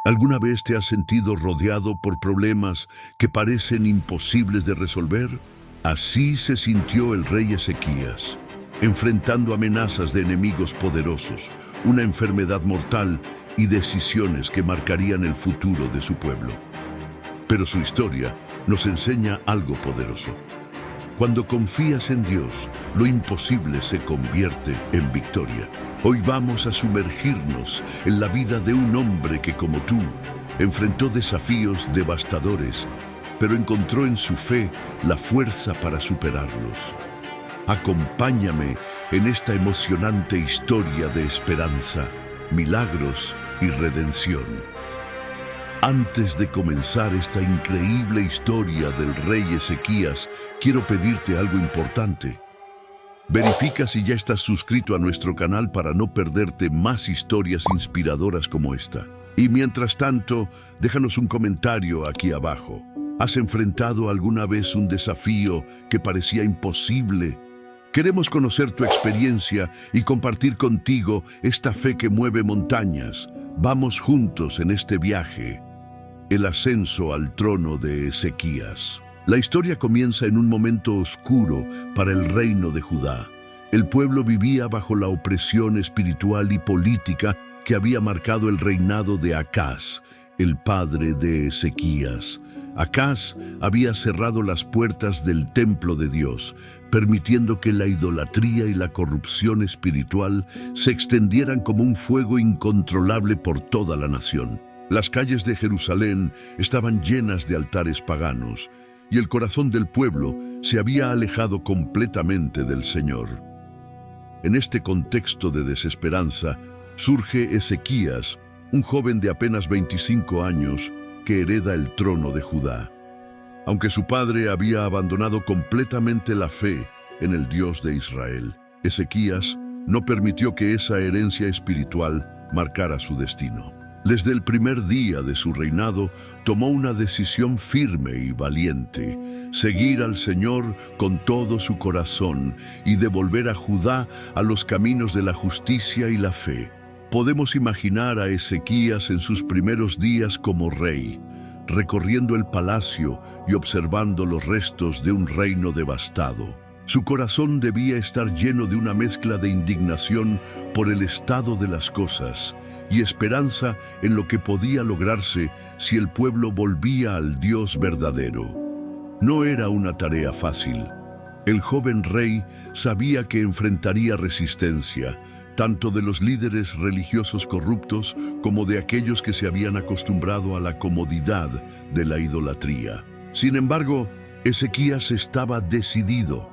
¿Alguna vez te has sentido rodeado por problemas que parecen imposibles de resolver? Así se sintió el rey Ezequías, enfrentando amenazas de enemigos poderosos, una enfermedad mortal y decisiones que marcarían el futuro de su pueblo. Pero su historia nos enseña algo poderoso. Cuando confías en Dios, lo imposible se convierte en victoria. Hoy vamos a sumergirnos en la vida de un hombre que, como tú, enfrentó desafíos devastadores, pero encontró en su fe la fuerza para superarlos. Acompáñame en esta emocionante historia de esperanza, milagros y redención. Antes de comenzar esta increíble historia del rey Ezequías, quiero pedirte algo importante. Verifica si ya estás suscrito a nuestro canal para no perderte más historias inspiradoras como esta. Y mientras tanto, déjanos un comentario aquí abajo. ¿Has enfrentado alguna vez un desafío que parecía imposible? Queremos conocer tu experiencia y compartir contigo esta fe que mueve montañas. Vamos juntos en este viaje. El ascenso al trono de Ezequías. La historia comienza en un momento oscuro para el reino de Judá. El pueblo vivía bajo la opresión espiritual y política que había marcado el reinado de Acaz, el padre de Ezequías. Acaz había cerrado las puertas del templo de Dios, permitiendo que la idolatría y la corrupción espiritual se extendieran como un fuego incontrolable por toda la nación. Las calles de Jerusalén estaban llenas de altares paganos, y el corazón del pueblo se había alejado completamente del Señor. En este contexto de desesperanza, surge Ezequías, un joven de apenas 25 años que hereda el trono de Judá. Aunque su padre había abandonado completamente la fe en el Dios de Israel, Ezequías no permitió que esa herencia espiritual marcara su destino. Desde el primer día de su reinado, tomó una decisión firme y valiente: seguir al Señor con todo su corazón y devolver a Judá a los caminos de la justicia y la fe. Podemos imaginar a Ezequías en sus primeros días como rey, recorriendo el palacio y observando los restos de un reino devastado. Su corazón debía estar lleno de una mezcla de indignación por el estado de las cosas y esperanza en lo que podía lograrse si el pueblo volvía al Dios verdadero. No era una tarea fácil. El joven rey sabía que enfrentaría resistencia, tanto de los líderes religiosos corruptos como de aquellos que se habían acostumbrado a la comodidad de la idolatría. Sin embargo, Ezequías estaba decidido.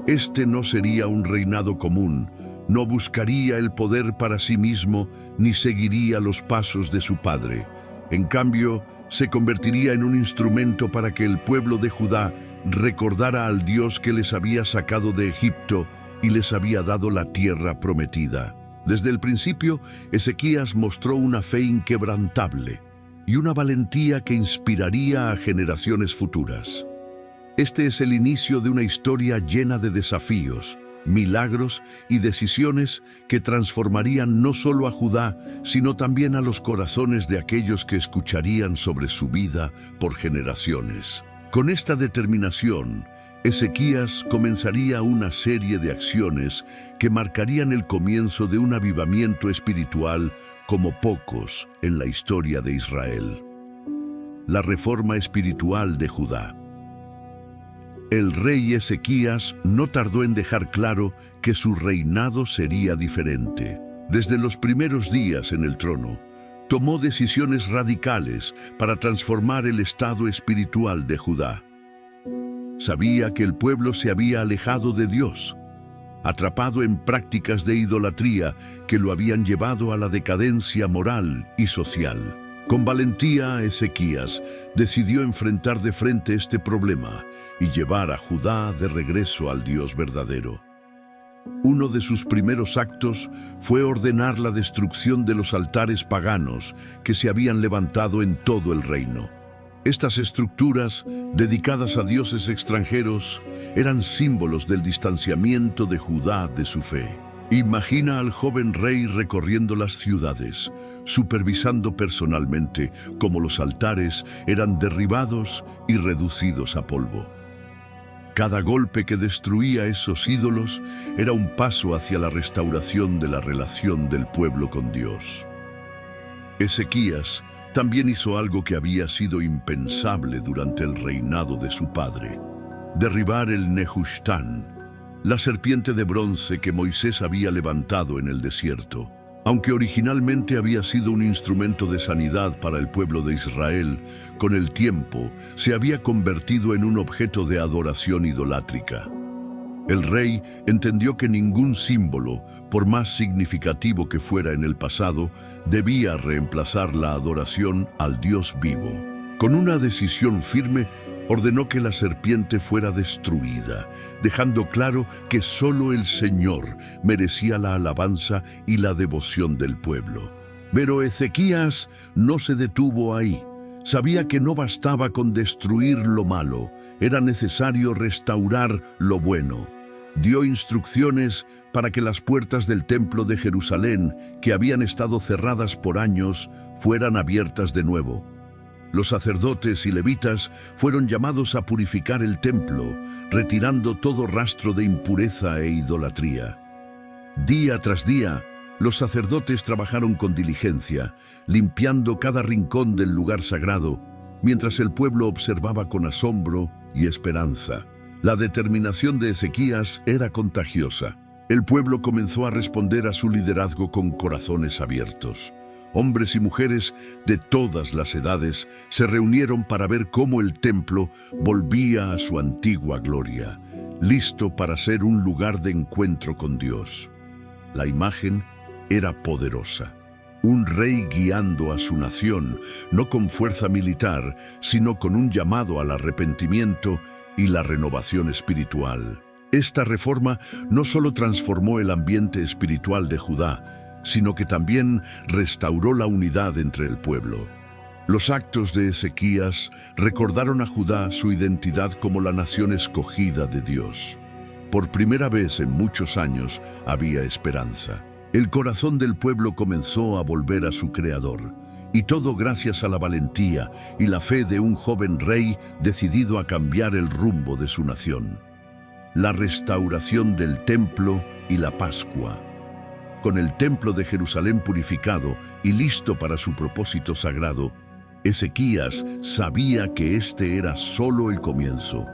Este no sería un reinado común, no buscaría el poder para sí mismo ni seguiría los pasos de su padre. En cambio, se convertiría en un instrumento para que el pueblo de Judá recordara al Dios que les había sacado de Egipto y les había dado la tierra prometida. Desde el principio, Ezequías mostró una fe inquebrantable y una valentía que inspiraría a generaciones futuras. Este es el inicio de una historia llena de desafíos, milagros y decisiones que transformarían no solo a Judá, sino también a los corazones de aquellos que escucharían sobre su vida por generaciones. Con esta determinación, Ezequías comenzaría una serie de acciones que marcarían el comienzo de un avivamiento espiritual como pocos en la historia de Israel. La reforma espiritual de Judá. El rey Ezequías no tardó en dejar claro que su reinado sería diferente. Desde los primeros días en el trono, tomó decisiones radicales para transformar el estado espiritual de Judá. Sabía que el pueblo se había alejado de Dios, atrapado en prácticas de idolatría que lo habían llevado a la decadencia moral y social. Con valentía, Ezequías decidió enfrentar de frente este problema y llevar a Judá de regreso al Dios verdadero. Uno de sus primeros actos fue ordenar la destrucción de los altares paganos que se habían levantado en todo el reino. Estas estructuras, dedicadas a dioses extranjeros, eran símbolos del distanciamiento de Judá de su fe. Imagina al joven rey recorriendo las ciudades, supervisando personalmente cómo los altares eran derribados y reducidos a polvo. Cada golpe que destruía esos ídolos era un paso hacia la restauración de la relación del pueblo con Dios. Ezequías también hizo algo que había sido impensable durante el reinado de su padre: derribar el Nehushtan, la serpiente de bronce que Moisés había levantado en el desierto. Aunque originalmente había sido un instrumento de sanidad para el pueblo de Israel, con el tiempo se había convertido en un objeto de adoración idolátrica. El rey entendió que ningún símbolo, por más significativo que fuera en el pasado, debía reemplazar la adoración al Dios vivo. Con una decisión firme, ordenó que la serpiente fuera destruida, dejando claro que solo el Señor merecía la alabanza y la devoción del pueblo. Pero Ezequías no se detuvo ahí. Sabía que no bastaba con destruir lo malo, era necesario restaurar lo bueno. Dio instrucciones para que las puertas del templo de Jerusalén, que habían estado cerradas por años, fueran abiertas de nuevo. Los sacerdotes y levitas fueron llamados a purificar el templo, retirando todo rastro de impureza e idolatría. Día tras día, los sacerdotes trabajaron con diligencia, limpiando cada rincón del lugar sagrado, mientras el pueblo observaba con asombro y esperanza. La determinación de Ezequías era contagiosa. El pueblo comenzó a responder a su liderazgo con corazones abiertos. Hombres y mujeres de todas las edades se reunieron para ver cómo el templo volvía a su antigua gloria, listo para ser un lugar de encuentro con Dios. La imagen era poderosa. Un rey guiando a su nación, no con fuerza militar, sino con un llamado al arrepentimiento y la renovación espiritual. Esta reforma no solo transformó el ambiente espiritual de Judá, sino que también restauró la unidad entre el pueblo. Los actos de Ezequías recordaron a Judá su identidad como la nación escogida de Dios. Por primera vez en muchos años había esperanza. El corazón del pueblo comenzó a volver a su Creador, y todo gracias a la valentía y la fe de un joven rey decidido a cambiar el rumbo de su nación. La restauración del templo y la Pascua. Con el templo de Jerusalén purificado y listo para su propósito sagrado, Ezequías sabía que este era solo el comienzo.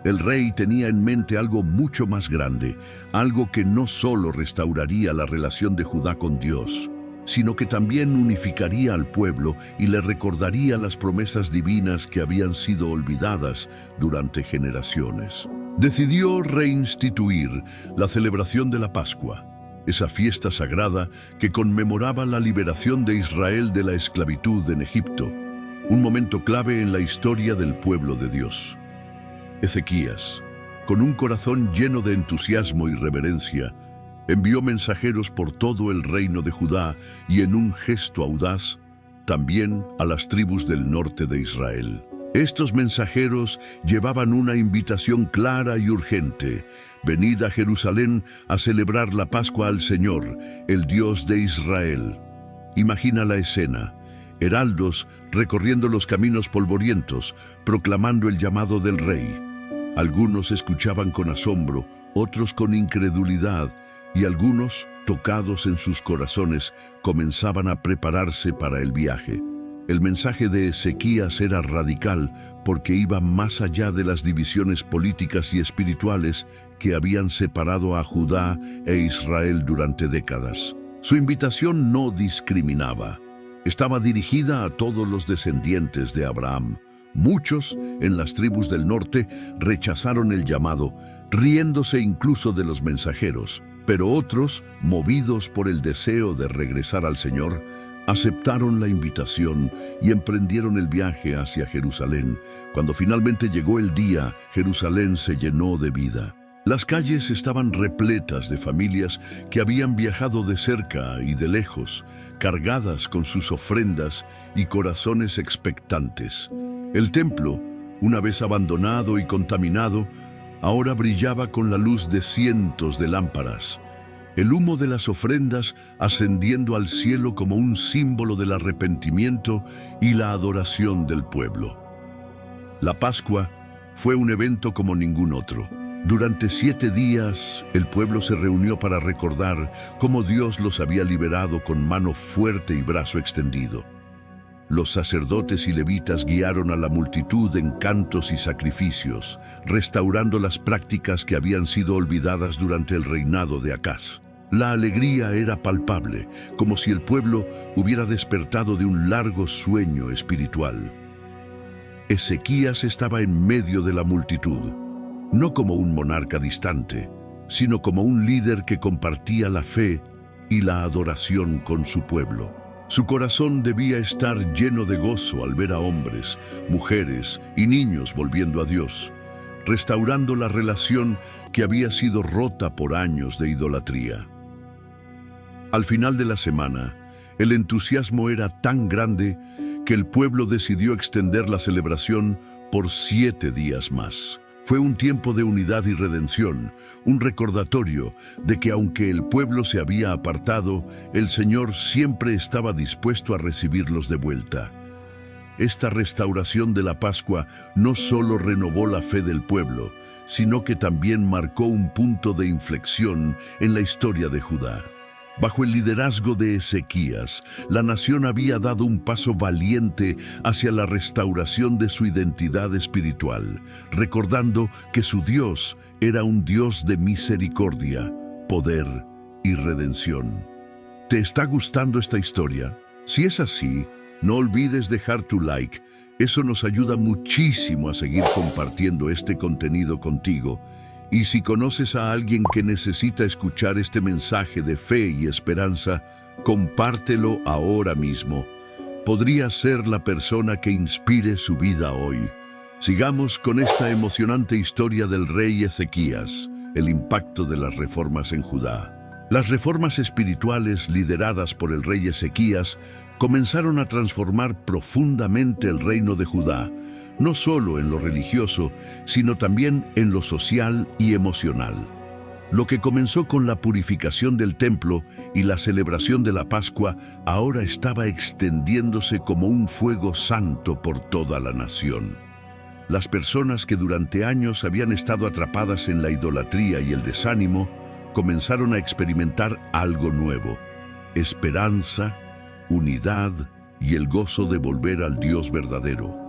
El rey tenía en mente algo mucho más grande, algo que no solo restauraría la relación de Judá con Dios, sino que también unificaría al pueblo y le recordaría las promesas divinas que habían sido olvidadas durante generaciones. Decidió reinstituir la celebración de la Pascua, esa fiesta sagrada que conmemoraba la liberación de Israel de la esclavitud en Egipto, un momento clave en la historia del pueblo de Dios. Ezequías, con un corazón lleno de entusiasmo y reverencia, envió mensajeros por todo el reino de Judá y en un gesto audaz, también a las tribus del norte de Israel. Estos mensajeros llevaban una invitación clara y urgente: venid a Jerusalén a celebrar la Pascua al Señor, el Dios de Israel. Imagina la escena: heraldos recorriendo los caminos polvorientos, proclamando el llamado del rey. Algunos escuchaban con asombro, otros con incredulidad, y algunos, tocados en sus corazones, comenzaban a prepararse para el viaje. El mensaje de Ezequías era radical porque iba más allá de las divisiones políticas y espirituales que habían separado a Judá e Israel durante décadas. Su invitación no discriminaba. Estaba dirigida a todos los descendientes de Abraham. Muchos, en las tribus del norte, rechazaron el llamado, riéndose incluso de los mensajeros, pero otros, movidos por el deseo de regresar al Señor, aceptaron la invitación y emprendieron el viaje hacia Jerusalén. Cuando finalmente llegó el día, Jerusalén se llenó de vida. Las calles estaban repletas de familias que habían viajado de cerca y de lejos, cargadas con sus ofrendas y corazones expectantes. El templo, una vez abandonado y contaminado, ahora brillaba con la luz de cientos de lámparas. el humo de las ofrendas ascendiendo al cielo como un símbolo del arrepentimiento y la adoración del pueblo. La Pascua fue un evento como ningún otro. Durante 7 días, el pueblo se reunió para recordar cómo Dios los había liberado con mano fuerte y brazo extendido. Los sacerdotes y levitas guiaron a la multitud en cantos y sacrificios, restaurando las prácticas que habían sido olvidadas durante el reinado de Acaz. La alegría era palpable, como si el pueblo hubiera despertado de un largo sueño espiritual. Ezequías estaba en medio de la multitud, no como un monarca distante, sino como un líder que compartía la fe y la adoración con su pueblo. Su corazón debía estar lleno de gozo al ver a hombres, mujeres y niños volviendo a Dios, restaurando la relación que había sido rota por años de idolatría. Al final de la semana, el entusiasmo era tan grande que el pueblo decidió extender la celebración por 7 días más. Fue un tiempo de unidad y redención, un recordatorio de que aunque el pueblo se había apartado, el Señor siempre estaba dispuesto a recibirlos de vuelta. Esta restauración de la Pascua no solo renovó la fe del pueblo, sino que también marcó un punto de inflexión en la historia de Judá. Bajo el liderazgo de Ezequías, la nación había dado un paso valiente hacia la restauración de su identidad espiritual, recordando que su Dios era un Dios de misericordia, poder y redención. ¿Te está gustando esta historia? Si es así, no olvides dejar tu like. Eso nos ayuda muchísimo a seguir compartiendo este contenido contigo. Y si conoces a alguien que necesita escuchar este mensaje de fe y esperanza, compártelo ahora mismo. Podría ser la persona que inspire su vida hoy. Sigamos con esta emocionante historia del rey Ezequías, el impacto de las reformas en Judá. Las reformas espirituales lideradas por el rey Ezequías comenzaron a transformar profundamente el reino de Judá, no solo en lo religioso, sino también en lo social y emocional. Lo que comenzó con la purificación del templo y la celebración de la Pascua ahora estaba extendiéndose como un fuego santo por toda la nación. Las personas que durante años habían estado atrapadas en la idolatría y el desánimo comenzaron a experimentar algo nuevo: esperanza, unidad y el gozo de volver al Dios verdadero.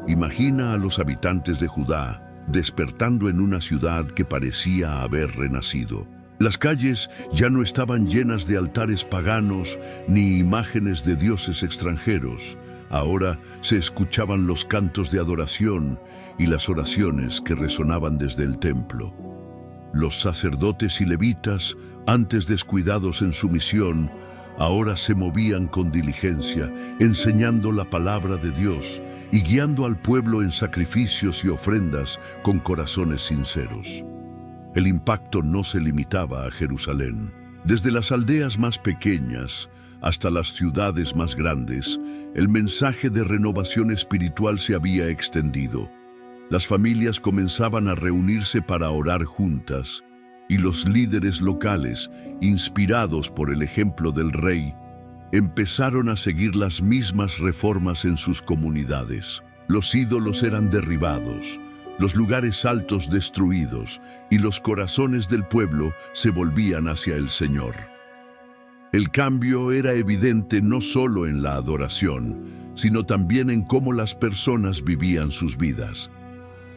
Imagina a los habitantes de Judá despertando en una ciudad que parecía haber renacido. Las calles ya no estaban llenas de altares paganos ni imágenes de dioses extranjeros. Ahora se escuchaban los cantos de adoración y las oraciones que resonaban desde el templo. Los sacerdotes y levitas, antes descuidados en su misión, ahora se movían con diligencia, enseñando la palabra de Dios y guiando al pueblo en sacrificios y ofrendas con corazones sinceros. El impacto no se limitaba a Jerusalén. Desde las aldeas más pequeñas hasta las ciudades más grandes, el mensaje de renovación espiritual se había extendido. Las familias comenzaban a reunirse para orar juntas, y los líderes locales, inspirados por el ejemplo del rey, empezaron a seguir las mismas reformas en sus comunidades. Los ídolos eran derribados, los lugares altos destruidos, y los corazones del pueblo se volvían hacia el Señor. El cambio era evidente no solo en la adoración, sino también en cómo las personas vivían sus vidas.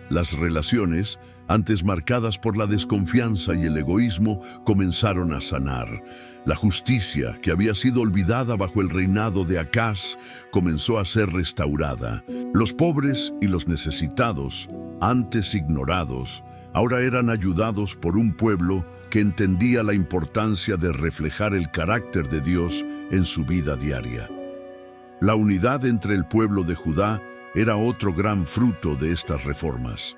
Las relaciones, antes marcadas por la desconfianza y el egoísmo, comenzaron a sanar. La justicia, que había sido olvidada bajo el reinado de Acaz, comenzó a ser restaurada. Los pobres y los necesitados, antes ignorados, ahora eran ayudados por un pueblo que entendía la importancia de reflejar el carácter de Dios en su vida diaria. La unidad entre el pueblo de Judá era otro gran fruto de estas reformas.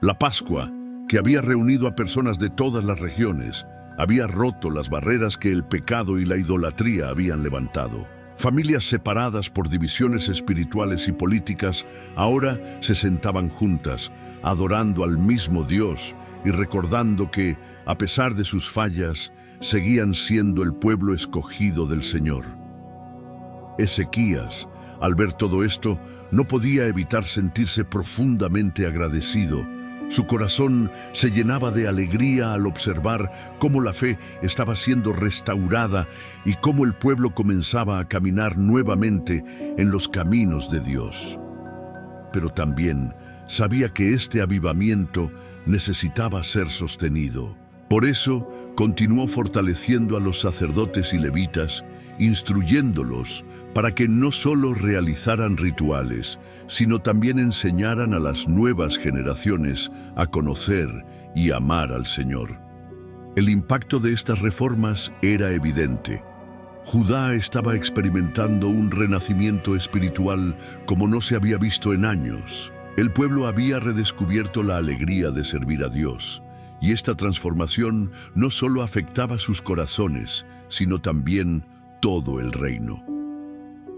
La Pascua, que había reunido a personas de todas las regiones, había roto las barreras que el pecado y la idolatría habían levantado. Familias separadas por divisiones espirituales y políticas ahora se sentaban juntas, adorando al mismo Dios y recordando que, a pesar de sus fallas, seguían siendo el pueblo escogido del Señor. Ezequías, al ver todo esto, no podía evitar sentirse profundamente agradecido. Su corazón se llenaba de alegría al observar cómo la fe estaba siendo restaurada y cómo el pueblo comenzaba a caminar nuevamente en los caminos de Dios. Pero también sabía que este avivamiento necesitaba ser sostenido. Por eso, continuó fortaleciendo a los sacerdotes y levitas, instruyéndolos para que no solo realizaran rituales, sino también enseñaran a las nuevas generaciones a conocer y amar al Señor. El impacto de estas reformas era evidente. Judá estaba experimentando un renacimiento espiritual como no se había visto en años. El pueblo había redescubierto la alegría de servir a Dios. Y esta transformación no solo afectaba sus corazones, sino también todo el reino.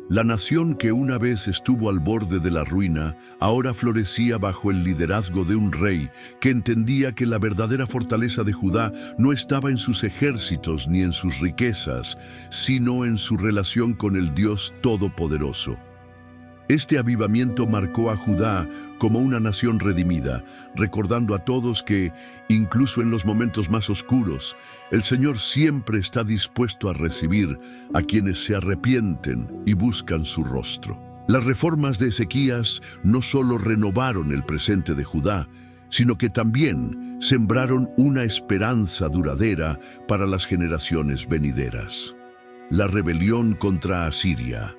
La nación que una vez estuvo al borde de la ruina, ahora florecía bajo el liderazgo de un rey que entendía que la verdadera fortaleza de Judá no estaba en sus ejércitos ni en sus riquezas, sino en su relación con el Dios Todopoderoso. Este avivamiento marcó a Judá como una nación redimida, recordando a todos que, incluso en los momentos más oscuros, el Señor siempre está dispuesto a recibir a quienes se arrepienten y buscan su rostro. Las reformas de Ezequías no solo renovaron el presente de Judá, sino que también sembraron una esperanza duradera para las generaciones venideras. La rebelión contra Asiria.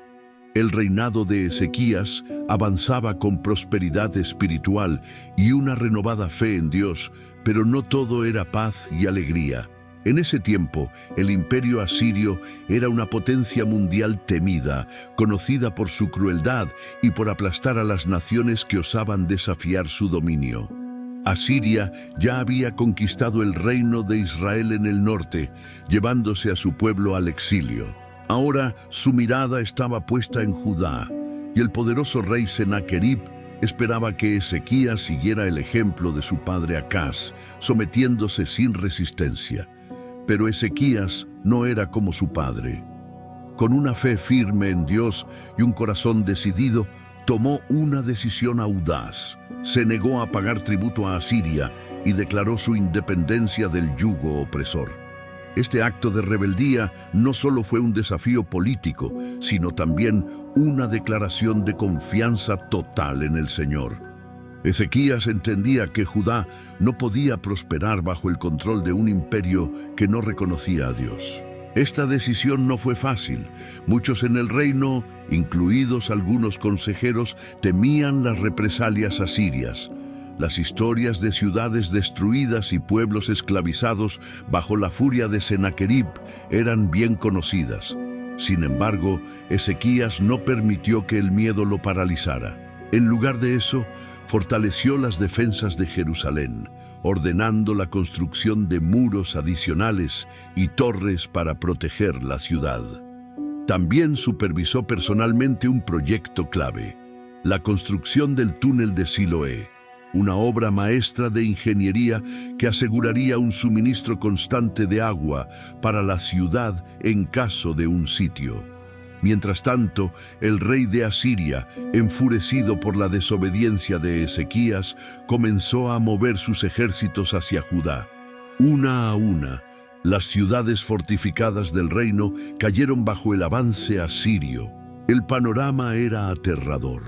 El reinado de Ezequías avanzaba con prosperidad espiritual y una renovada fe en Dios, pero no todo era paz y alegría. En ese tiempo, el imperio asirio era una potencia mundial temida, conocida por su crueldad y por aplastar a las naciones que osaban desafiar su dominio. Asiria ya había conquistado el reino de Israel en el norte, llevándose a su pueblo al exilio. Ahora su mirada estaba puesta en Judá, y el poderoso rey Sennacherib esperaba que Ezequías siguiera el ejemplo de su padre Acaz, sometiéndose sin resistencia. Pero Ezequías no era como su padre. Con una fe firme en Dios y un corazón decidido, tomó una decisión audaz. Se negó a pagar tributo a Asiria y declaró su independencia del yugo opresor. Este acto de rebeldía no solo fue un desafío político, sino también una declaración de confianza total en el Señor. Ezequías entendía que Judá no podía prosperar bajo el control de un imperio que no reconocía a Dios. Esta decisión no fue fácil. Muchos en el reino, incluidos algunos consejeros, temían las represalias asirias. Las historias de ciudades destruidas y pueblos esclavizados bajo la furia de Sennacherib eran bien conocidas. Sin embargo, Ezequías no permitió que el miedo lo paralizara. En lugar de eso, fortaleció las defensas de Jerusalén, ordenando la construcción de muros adicionales y torres para proteger la ciudad. También supervisó personalmente un proyecto clave: la construcción del túnel de Siloé, una obra maestra de ingeniería que aseguraría un suministro constante de agua para la ciudad en caso de un sitio. Mientras tanto, el rey de Asiria, enfurecido por la desobediencia de Ezequías, comenzó a mover sus ejércitos hacia Judá. Una a una, las ciudades fortificadas del reino cayeron bajo el avance asirio. El panorama era aterrador.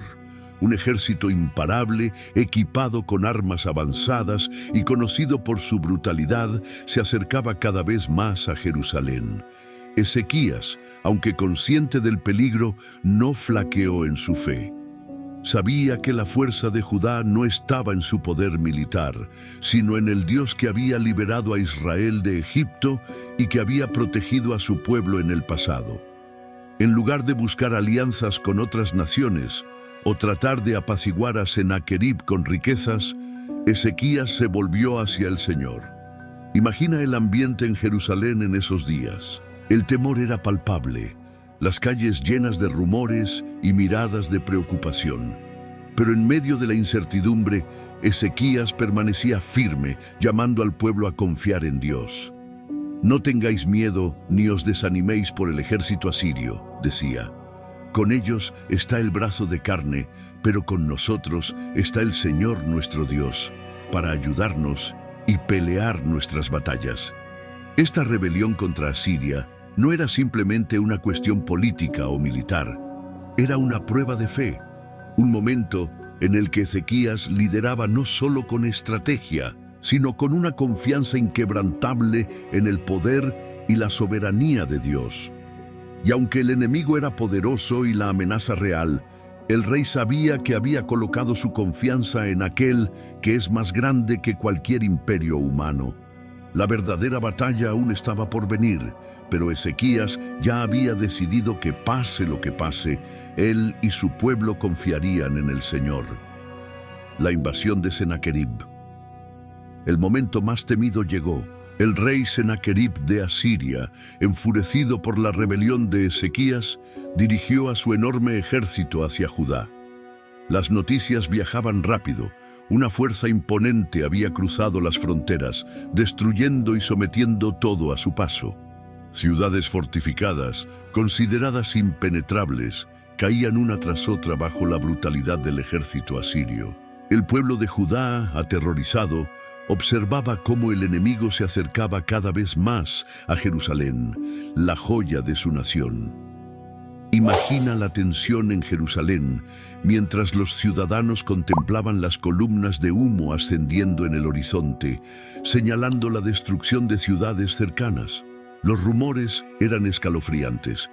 Un ejército imparable, equipado con armas avanzadas y conocido por su brutalidad, se acercaba cada vez más a Jerusalén. Ezequías, aunque consciente del peligro, no flaqueó en su fe. Sabía que la fuerza de Judá no estaba en su poder militar, sino en el Dios que había liberado a Israel de Egipto y que había protegido a su pueblo en el pasado. En lugar de buscar alianzas con otras naciones, o tratar de apaciguar a Sennacherib con riquezas, Ezequías se volvió hacia el Señor. Imagina el ambiente en Jerusalén en esos días. El temor era palpable. las calles llenas de rumores y miradas de preocupación. Pero en medio de la incertidumbre, Ezequías permanecía firme, llamando al pueblo a confiar en Dios. «No tengáis miedo ni os desaniméis por el ejército asirio», decía. «Con ellos está el brazo de carne, pero con nosotros está el Señor nuestro Dios, para ayudarnos y pelear nuestras batallas». Esta rebelión contra Asiria no era simplemente una cuestión política o militar, era una prueba de fe, un momento en el que Ezequías lideraba no solo con estrategia, sino con una confianza inquebrantable en el poder y la soberanía de Dios. Y aunque el enemigo era poderoso y la amenaza real, el rey sabía que había colocado su confianza en aquel que es más grande que cualquier imperio humano. La verdadera batalla aún estaba por venir, pero Ezequías ya había decidido que pase lo que pase, él y su pueblo confiarían en el Señor. La invasión de Sennacherib. El momento más temido llegó. El rey Sennacherib de Asiria, enfurecido por la rebelión de Ezequías, dirigió a su enorme ejército hacia Judá. Las noticias viajaban rápido. Una fuerza imponente había cruzado las fronteras, destruyendo y sometiendo todo a su paso. Ciudades fortificadas, consideradas impenetrables, caían una tras otra bajo la brutalidad del ejército asirio. El pueblo de Judá, aterrorizado, observaba cómo el enemigo se acercaba cada vez más a Jerusalén, la joya de su nación. Imagina la tensión en Jerusalén mientras los ciudadanos contemplaban las columnas de humo ascendiendo en el horizonte, señalando la destrucción de ciudades cercanas. Los rumores eran escalofriantes.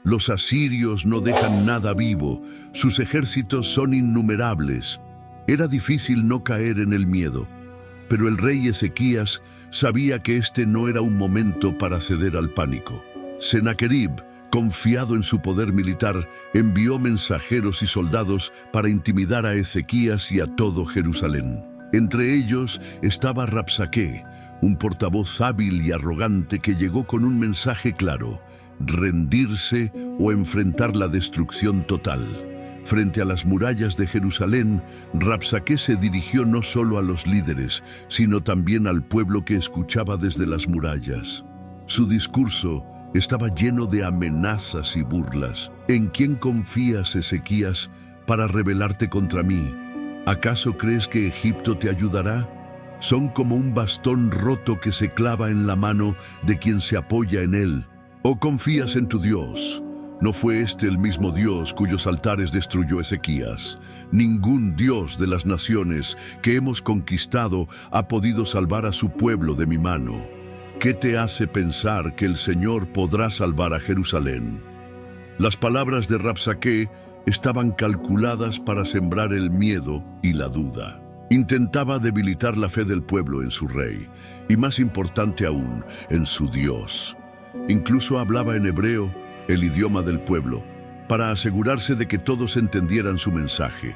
Los asirios no dejan nada vivo, sus ejércitos son innumerables. Era difícil no caer en el miedo, pero el rey Ezequías sabía que este no era un momento para ceder al pánico. Sennacherib, confiado en su poder militar, envió mensajeros y soldados para intimidar a Ezequías y a todo Jerusalén. Entre ellos estaba Rabsaqué, un portavoz hábil y arrogante que llegó con un mensaje claro: rendirse o enfrentar la destrucción total. Frente a las murallas de Jerusalén, Rabsaqué se dirigió no solo a los líderes, sino también al pueblo que escuchaba desde las murallas. Su discurso estaba lleno de amenazas y burlas. ¿En quién confías, Ezequías, para rebelarte contra mí? ¿Acaso crees que Egipto te ayudará? Son como un bastón roto que se clava en la mano de quien se apoya en él. ¿O confías en tu Dios? ¿No fue este el mismo Dios cuyos altares destruyó Ezequías? Ningún Dios de las naciones que hemos conquistado ha podido salvar a su pueblo de mi mano. ¿Qué te hace pensar que el Señor podrá salvar a Jerusalén? Las palabras de Rabsaqué estaban calculadas para sembrar el miedo y la duda. Intentaba debilitar la fe del pueblo en su rey, y más importante aún, en su Dios. Incluso hablaba en hebreo, el idioma del pueblo, para asegurarse de que todos entendieran su mensaje.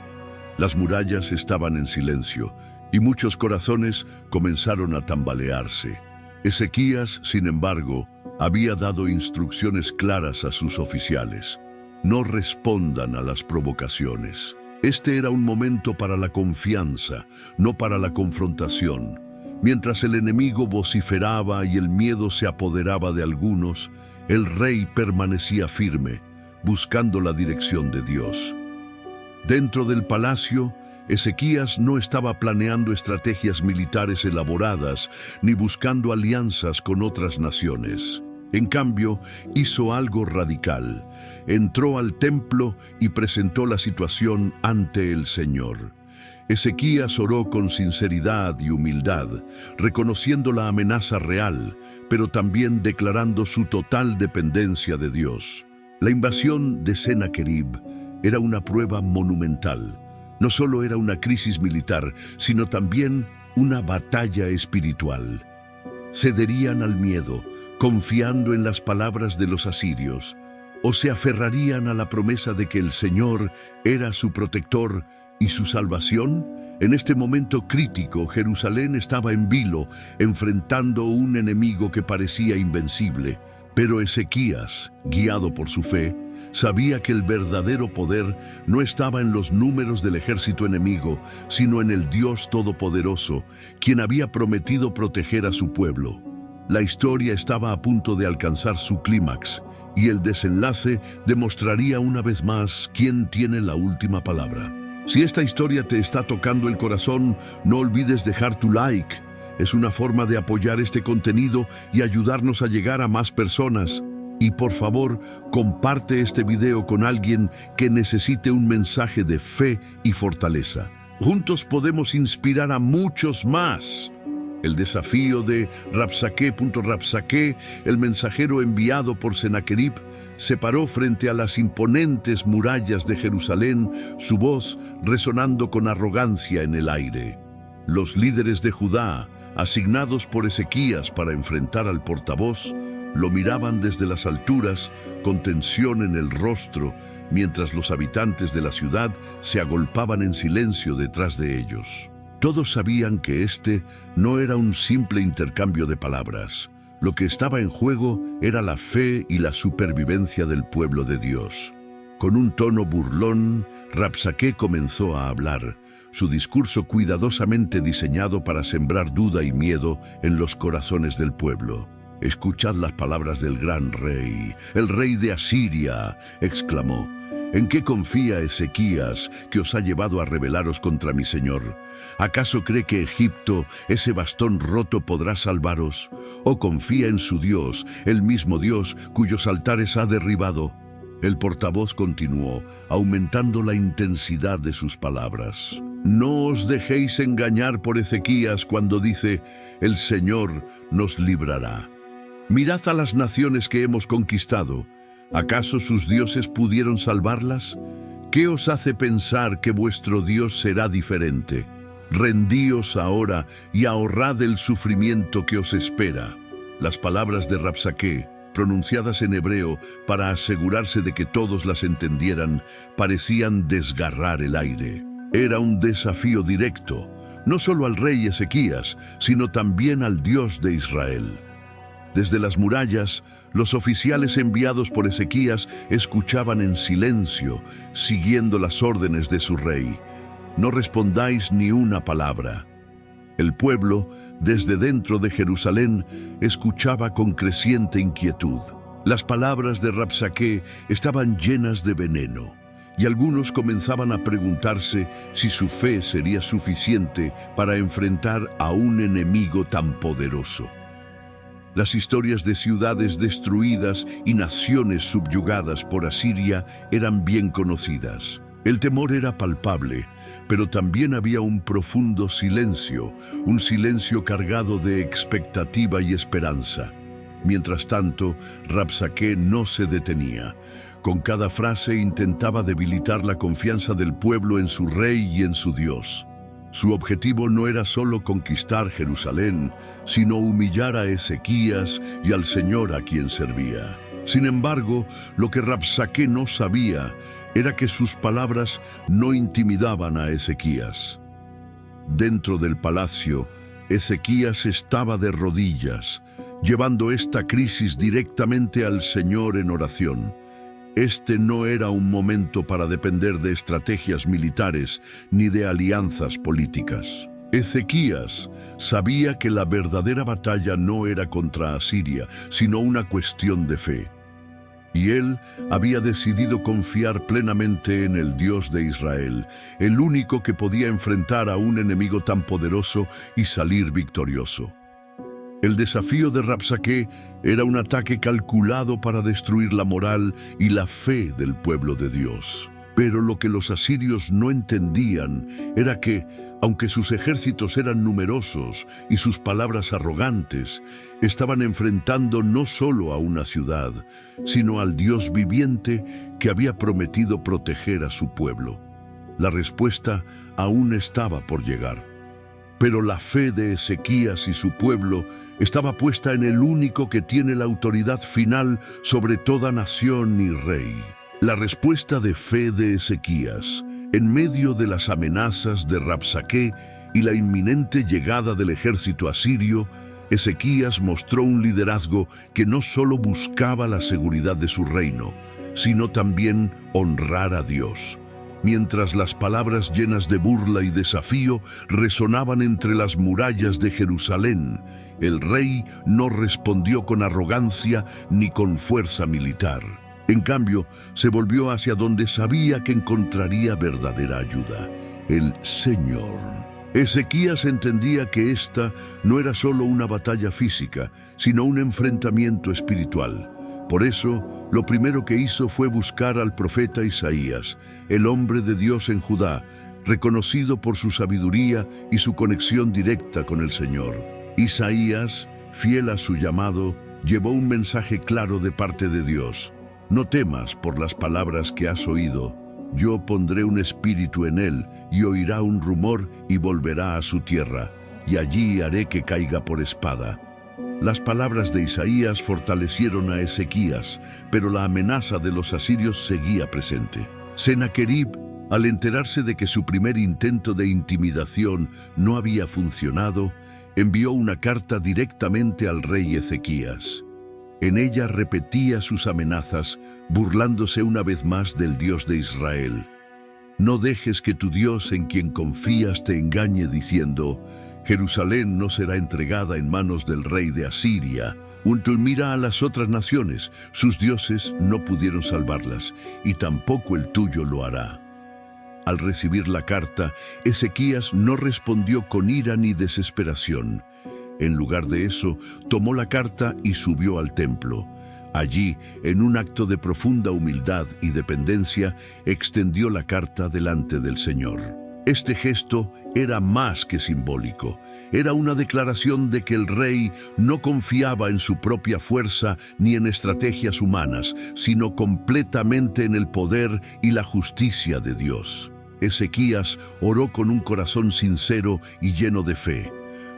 Las murallas estaban en silencio, y muchos corazones comenzaron a tambalearse. Ezequías, sin embargo, había dado instrucciones claras a sus oficiales: no respondan a las provocaciones. Este era un momento para la confianza, no para la confrontación. Mientras el enemigo vociferaba y el miedo se apoderaba de algunos, el rey permanecía firme, buscando la dirección de Dios. Dentro del palacio, Ezequías no estaba planeando estrategias militares elaboradas ni buscando alianzas con otras naciones. En cambio, hizo algo radical. Entró al templo y presentó la situación ante el Señor. Ezequías oró con sinceridad y humildad, reconociendo la amenaza real, pero también declarando su total dependencia de Dios. La invasión de Sennacherib era una prueba monumental. No solo era una crisis militar, sino también una batalla espiritual. ¿Cederían al miedo, confiando en las palabras de los asirios, o se aferrarían a la promesa de que el Señor era su protector y su salvación? En este momento crítico, Jerusalén estaba en vilo, enfrentando un enemigo que parecía invencible. Pero Ezequías, guiado por su fe, sabía que el verdadero poder no estaba en los números del ejército enemigo, sino en el Dios Todopoderoso, quien había prometido proteger a su pueblo. La historia estaba a punto de alcanzar su clímax, y el desenlace demostraría una vez más quién tiene la última palabra. Si esta historia te está tocando el corazón, no olvides dejar tu like. Es una forma de apoyar este contenido y ayudarnos a llegar a más personas. Y por favor, comparte este video con alguien que necesite un mensaje de fe y fortaleza. Juntos podemos inspirar a muchos más. El desafío de Rabsaqué, el mensajero enviado por Sennacherib, se paró frente a las imponentes murallas de Jerusalén, su voz resonando con arrogancia en el aire. Los líderes de Judá, asignados por Ezequías para enfrentar al portavoz, lo miraban desde las alturas con tensión en el rostro, mientras los habitantes de la ciudad se agolpaban en silencio detrás de ellos. Todos sabían que este no era un simple intercambio de palabras. Lo que estaba en juego era la fe y la supervivencia del pueblo de Dios. Con un tono burlón, Rabsaqué comenzó a hablar, su discurso cuidadosamente diseñado para sembrar duda y miedo en los corazones del pueblo. «Escuchad las palabras del gran rey, el rey de Asiria», exclamó. «¿En qué confía Ezequías, que os ha llevado a rebelaros contra mi señor? ¿Acaso cree que Egipto, ese bastón roto, podrá salvaros? ¿O confía en su Dios, el mismo Dios cuyos altares ha derribado?» El portavoz continuó, aumentando la intensidad de sus palabras. «No os dejéis engañar por Ezequías cuando dice, el Señor nos librará. Mirad a las naciones que hemos conquistado. ¿Acaso sus dioses pudieron salvarlas? ¿Qué os hace pensar que vuestro Dios será diferente? Rendíos ahora y ahorrad el sufrimiento que os espera». Las palabras de Rabsaqué, pronunciadas en hebreo para asegurarse de que todos las entendieran, parecían desgarrar el aire. Era un desafío directo, no solo al rey Ezequías, sino también al Dios de Israel. Desde las murallas, los oficiales enviados por Ezequías escuchaban en silencio, siguiendo las órdenes de su rey. «No respondáis ni una palabra». El pueblo, desde dentro de Jerusalén, escuchaba con creciente inquietud. Las palabras de Rabsaqué estaban llenas de veneno, y algunos comenzaban a preguntarse si su fe sería suficiente para enfrentar a un enemigo tan poderoso. Las historias de ciudades destruidas y naciones subyugadas por Asiria eran bien conocidas. El temor era palpable, pero también había un profundo silencio, un silencio cargado de expectativa y esperanza. Mientras tanto, Rabsaqué no se detenía. Con cada frase intentaba debilitar la confianza del pueblo en su rey y en su Dios. Su objetivo no era solo conquistar Jerusalén, sino humillar a Ezequías y al Señor a quien servía. Sin embargo, lo que Rabsaqué no sabía era que sus palabras no intimidaban a Ezequías. Dentro del palacio, Ezequías estaba de rodillas, llevando esta crisis directamente al Señor en oración. Este no era un momento para depender de estrategias militares ni de alianzas políticas. Ezequías sabía que la verdadera batalla no era contra Asiria, sino una cuestión de fe. Y él había decidido confiar plenamente en el Dios de Israel, el único que podía enfrentar a un enemigo tan poderoso y salir victorioso. El desafío de Rabsaqué era un ataque calculado para destruir la moral y la fe del pueblo de Dios. Pero lo que los asirios no entendían era que, aunque sus ejércitos eran numerosos y sus palabras arrogantes, estaban enfrentando no solo a una ciudad, sino al Dios viviente que había prometido proteger a su pueblo. La respuesta aún estaba por llegar. Pero la fe de Ezequías y su pueblo estaba puesta en el único que tiene la autoridad final sobre toda nación y rey. La respuesta de fe de Ezequías, en medio de las amenazas de Rabsaqué y la inminente llegada del ejército asirio, Ezequías mostró un liderazgo que no solo buscaba la seguridad de su reino, sino también honrar a Dios. Mientras las palabras llenas de burla y desafío resonaban entre las murallas de Jerusalén, el rey no respondió con arrogancia ni con fuerza militar. En cambio, se volvió hacia donde sabía que encontraría verdadera ayuda: el Señor. Ezequías entendía que esta no era solo una batalla física, sino un enfrentamiento espiritual. Por eso, lo primero que hizo fue buscar al profeta Isaías, el hombre de Dios en Judá, reconocido por su sabiduría y su conexión directa con el Señor. Isaías, fiel a su llamado, llevó un mensaje claro de parte de Dios: no temas por las palabras que has oído. Yo pondré un espíritu en él, y oirá un rumor y volverá a su tierra, y allí haré que caiga por espada. Las palabras de Isaías fortalecieron a Ezequías, pero la amenaza de los asirios seguía presente. Sennacherib, al enterarse de que su primer intento de intimidación no había funcionado, envió una carta directamente al rey Ezequías. En ella repetía sus amenazas, burlándose una vez más del Dios de Israel. No dejes que tu Dios en quien confías te engañe diciendo: Jerusalén no será entregada en manos del rey de Asiria. Mira a las otras naciones, sus dioses no pudieron salvarlas, y tampoco el tuyo lo hará. Al recibir la carta, Ezequías no respondió con ira ni desesperación. En lugar de eso, tomó la carta y subió al templo. Allí, en un acto de profunda humildad y dependencia, extendió la carta delante del Señor. Este gesto era más que simbólico. Era una declaración de que el rey no confiaba en su propia fuerza ni en estrategias humanas, sino completamente en el poder y la justicia de Dios. Ezequías oró con un corazón sincero y lleno de fe.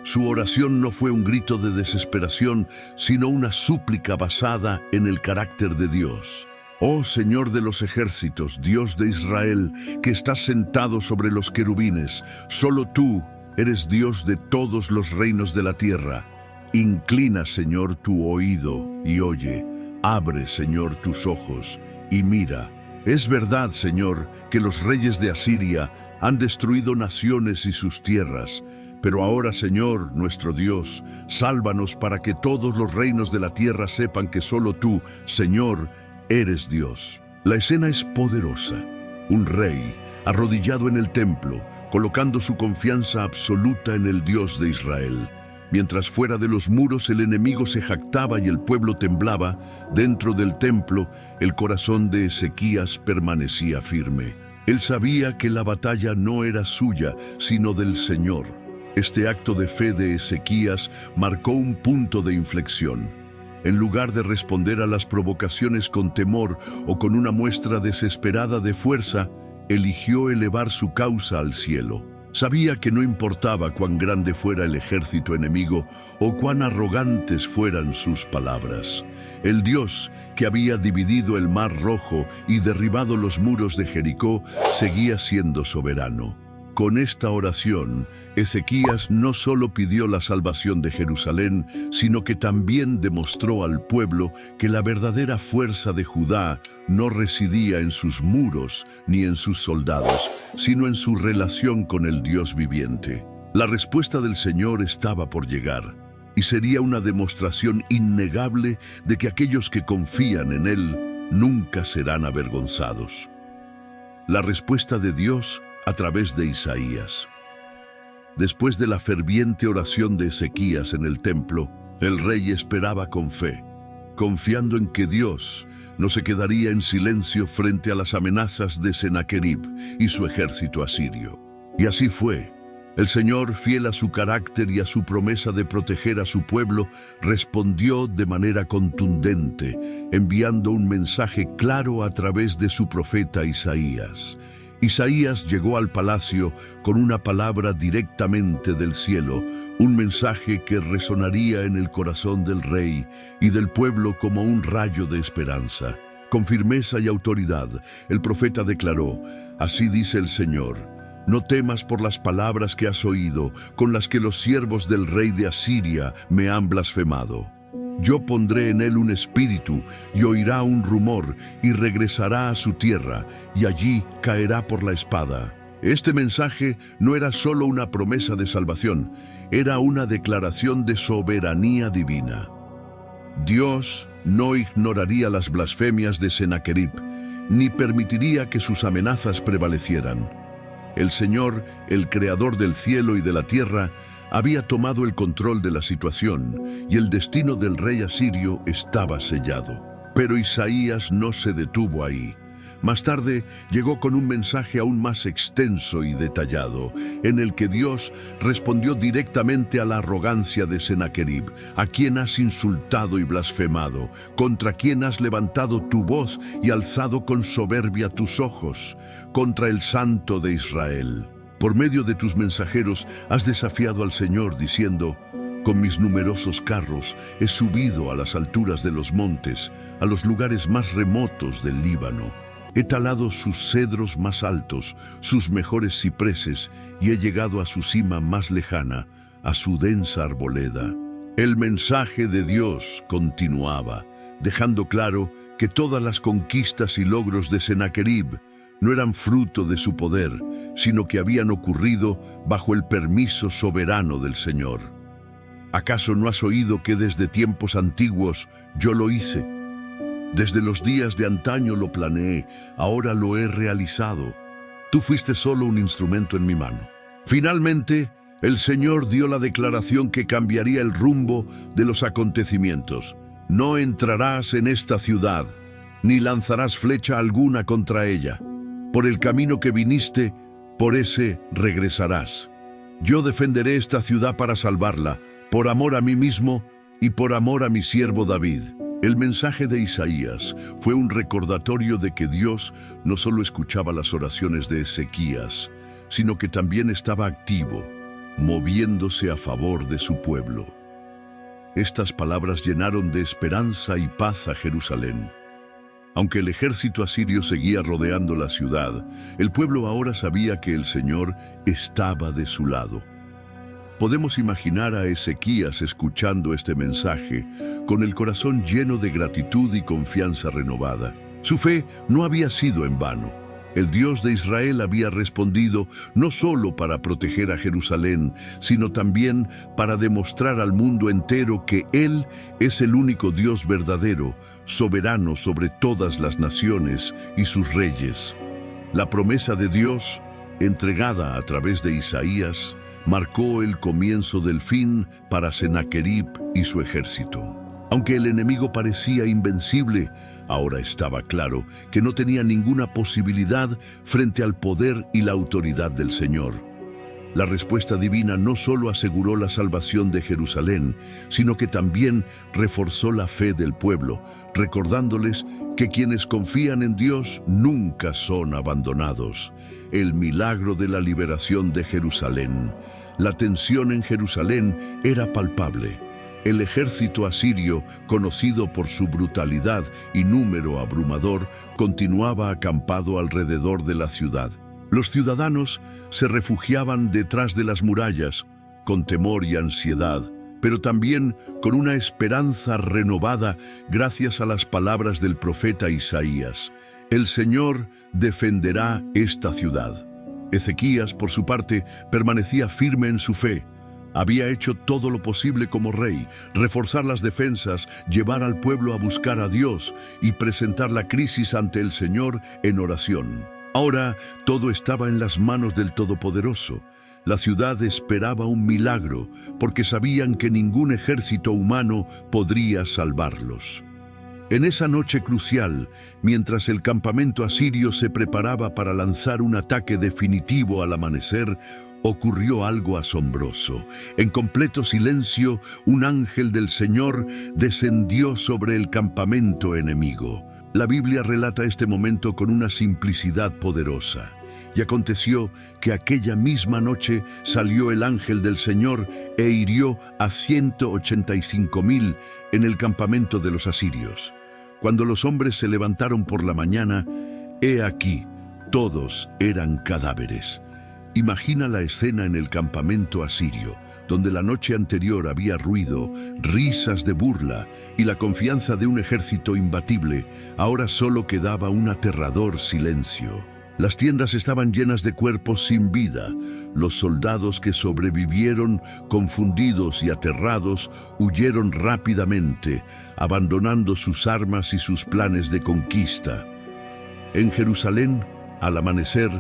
Su oración no fue un grito de desesperación, sino una súplica basada en el carácter de Dios. Oh Señor de los ejércitos, Dios de Israel, que estás sentado sobre los querubines, solo tú eres Dios de todos los reinos de la tierra. Inclina, Señor, tu oído y oye. Abre, Señor, tus ojos y mira. Es verdad, Señor, que los reyes de Asiria han destruido naciones y sus tierras. Pero ahora, Señor, nuestro Dios, sálvanos para que todos los reinos de la tierra sepan que solo tú, Señor, eres Dios. La escena es poderosa. Un rey, arrodillado en el templo, colocando su confianza absoluta en el Dios de Israel. Mientras fuera de los muros el enemigo se jactaba y el pueblo temblaba, dentro del templo el corazón de Ezequías permanecía firme. Él sabía que la batalla no era suya, sino del Señor. Este acto de fe de Ezequías marcó un punto de inflexión. En lugar de responder a las provocaciones con temor o con una muestra desesperada de fuerza, eligió elevar su causa al cielo. Sabía que no importaba cuán grande fuera el ejército enemigo o cuán arrogantes fueran sus palabras. El Dios que había dividido el Mar Rojo y derribado los muros de Jericó seguía siendo soberano. Con esta oración, Ezequías no solo pidió la salvación de Jerusalén, sino que también demostró al pueblo que la verdadera fuerza de Judá no residía en sus muros ni en sus soldados, sino en su relación con el Dios viviente. La respuesta del Señor estaba por llegar, y sería una demostración innegable de que aquellos que confían en Él nunca serán avergonzados. La respuesta de Dios a través de Isaías. Después de la ferviente oración de Ezequías en el templo, el rey esperaba con fe, confiando en que Dios no se quedaría en silencio frente a las amenazas de Sennacherib y su ejército asirio. Y así fue. El Señor, fiel a su carácter y a su promesa de proteger a su pueblo, respondió de manera contundente, enviando un mensaje claro a través de su profeta Isaías. Isaías llegó al palacio con una palabra directamente del cielo, un mensaje que resonaría en el corazón del rey y del pueblo como un rayo de esperanza. Con firmeza y autoridad, el profeta declaró: «Así dice el Señor, No temas por las palabras que has oído, con las que los siervos del rey de Asiria me han blasfemado. Yo pondré en él un espíritu, y oirá un rumor, y regresará a su tierra, y allí caerá por la espada. Este mensaje no era solo una promesa de salvación, era una declaración de soberanía divina. Dios no ignoraría las blasfemias de Sennacherib, ni permitiría que sus amenazas prevalecieran. El Señor, el Creador del cielo y de la tierra, había tomado el control de la situación y el destino del rey asirio estaba sellado. Pero Isaías no se detuvo ahí. Más tarde llegó con un mensaje aún más extenso y detallado, en el que Dios respondió directamente a la arrogancia de Sennacherib, a quien has insultado y blasfemado, contra quien has levantado tu voz y alzado con soberbia tus ojos, contra el Santo de Israel. Por medio de tus mensajeros has desafiado al Señor, diciendo: con mis numerosos carros he subido a las alturas de los montes, a los lugares más remotos del Líbano. He talado sus cedros más altos, sus mejores cipreses, y he llegado a su cima más lejana, a su densa arboleda. El mensaje de Dios continuaba, dejando claro que todas las conquistas y logros de Sennacherib no eran fruto de su poder, sino que habían ocurrido bajo el permiso soberano del Señor. ¿Acaso no has oído que desde tiempos antiguos yo lo hice? Desde los días de antaño lo planeé, ahora lo he realizado. Tú fuiste solo un instrumento en mi mano. Finalmente, el Señor dio la declaración que cambiaría el rumbo de los acontecimientos. No entrarás en esta ciudad, ni lanzarás flecha alguna contra ella. Por el camino que viniste, por ese regresarás. Yo defenderé esta ciudad para salvarla, por amor a mí mismo y por amor a mi siervo David. El mensaje de Isaías fue un recordatorio de que Dios no solo escuchaba las oraciones de Ezequías, sino que también estaba activo, moviéndose a favor de su pueblo. Estas palabras llenaron de esperanza y paz a Jerusalén. Aunque el ejército asirio seguía rodeando la ciudad, el pueblo ahora sabía que el Señor estaba de su lado. Podemos imaginar a Ezequías escuchando este mensaje con el corazón lleno de gratitud y confianza renovada. Su fe no había sido en vano. El Dios de Israel había respondido no solo para proteger a Jerusalén, sino también para demostrar al mundo entero que Él es el único Dios verdadero, soberano sobre todas las naciones y sus reyes. La promesa de Dios, entregada a través de Isaías, marcó el comienzo del fin para Sennacherib y su ejército. Aunque el enemigo parecía invencible, ahora estaba claro que no tenía ninguna posibilidad frente al poder y la autoridad del Señor. La respuesta divina no solo aseguró la salvación de Jerusalén, sino que también reforzó la fe del pueblo, recordándoles que quienes confían en Dios nunca son abandonados. El milagro de la liberación de Jerusalén. La tensión en Jerusalén era palpable. El ejército asirio, conocido por su brutalidad y número abrumador, continuaba acampado alrededor de la ciudad. Los ciudadanos se refugiaban detrás de las murallas, con temor y ansiedad, pero también con una esperanza renovada gracias a las palabras del profeta Isaías. El Señor defenderá esta ciudad. Ezequías, por su parte, permanecía firme en su fe. Había hecho todo lo posible como rey, reforzar las defensas, llevar al pueblo a buscar a Dios y presentar la crisis ante el Señor en oración. Ahora todo estaba en las manos del Todopoderoso. La ciudad esperaba un milagro, porque sabían que ningún ejército humano podría salvarlos. En esa noche crucial, mientras el campamento asirio se preparaba para lanzar un ataque definitivo al amanecer, ocurrió algo asombroso. En completo silencio, un ángel del Señor descendió sobre el campamento enemigo. La Biblia relata este momento con una simplicidad poderosa. Y aconteció que aquella misma noche salió el ángel del Señor e hirió a 185,000 en el campamento de los asirios. Cuando los hombres se levantaron por la mañana, he aquí, todos eran cadáveres. Imagina la escena en el campamento asirio, donde la noche anterior había ruido, risas de burla y la confianza de un ejército imbatible. Ahora solo quedaba un aterrador silencio. Las tiendas estaban llenas de cuerpos sin vida. Los soldados que sobrevivieron, confundidos y aterrados, huyeron rápidamente, abandonando sus armas y sus planes de conquista. En Jerusalén, al amanecer,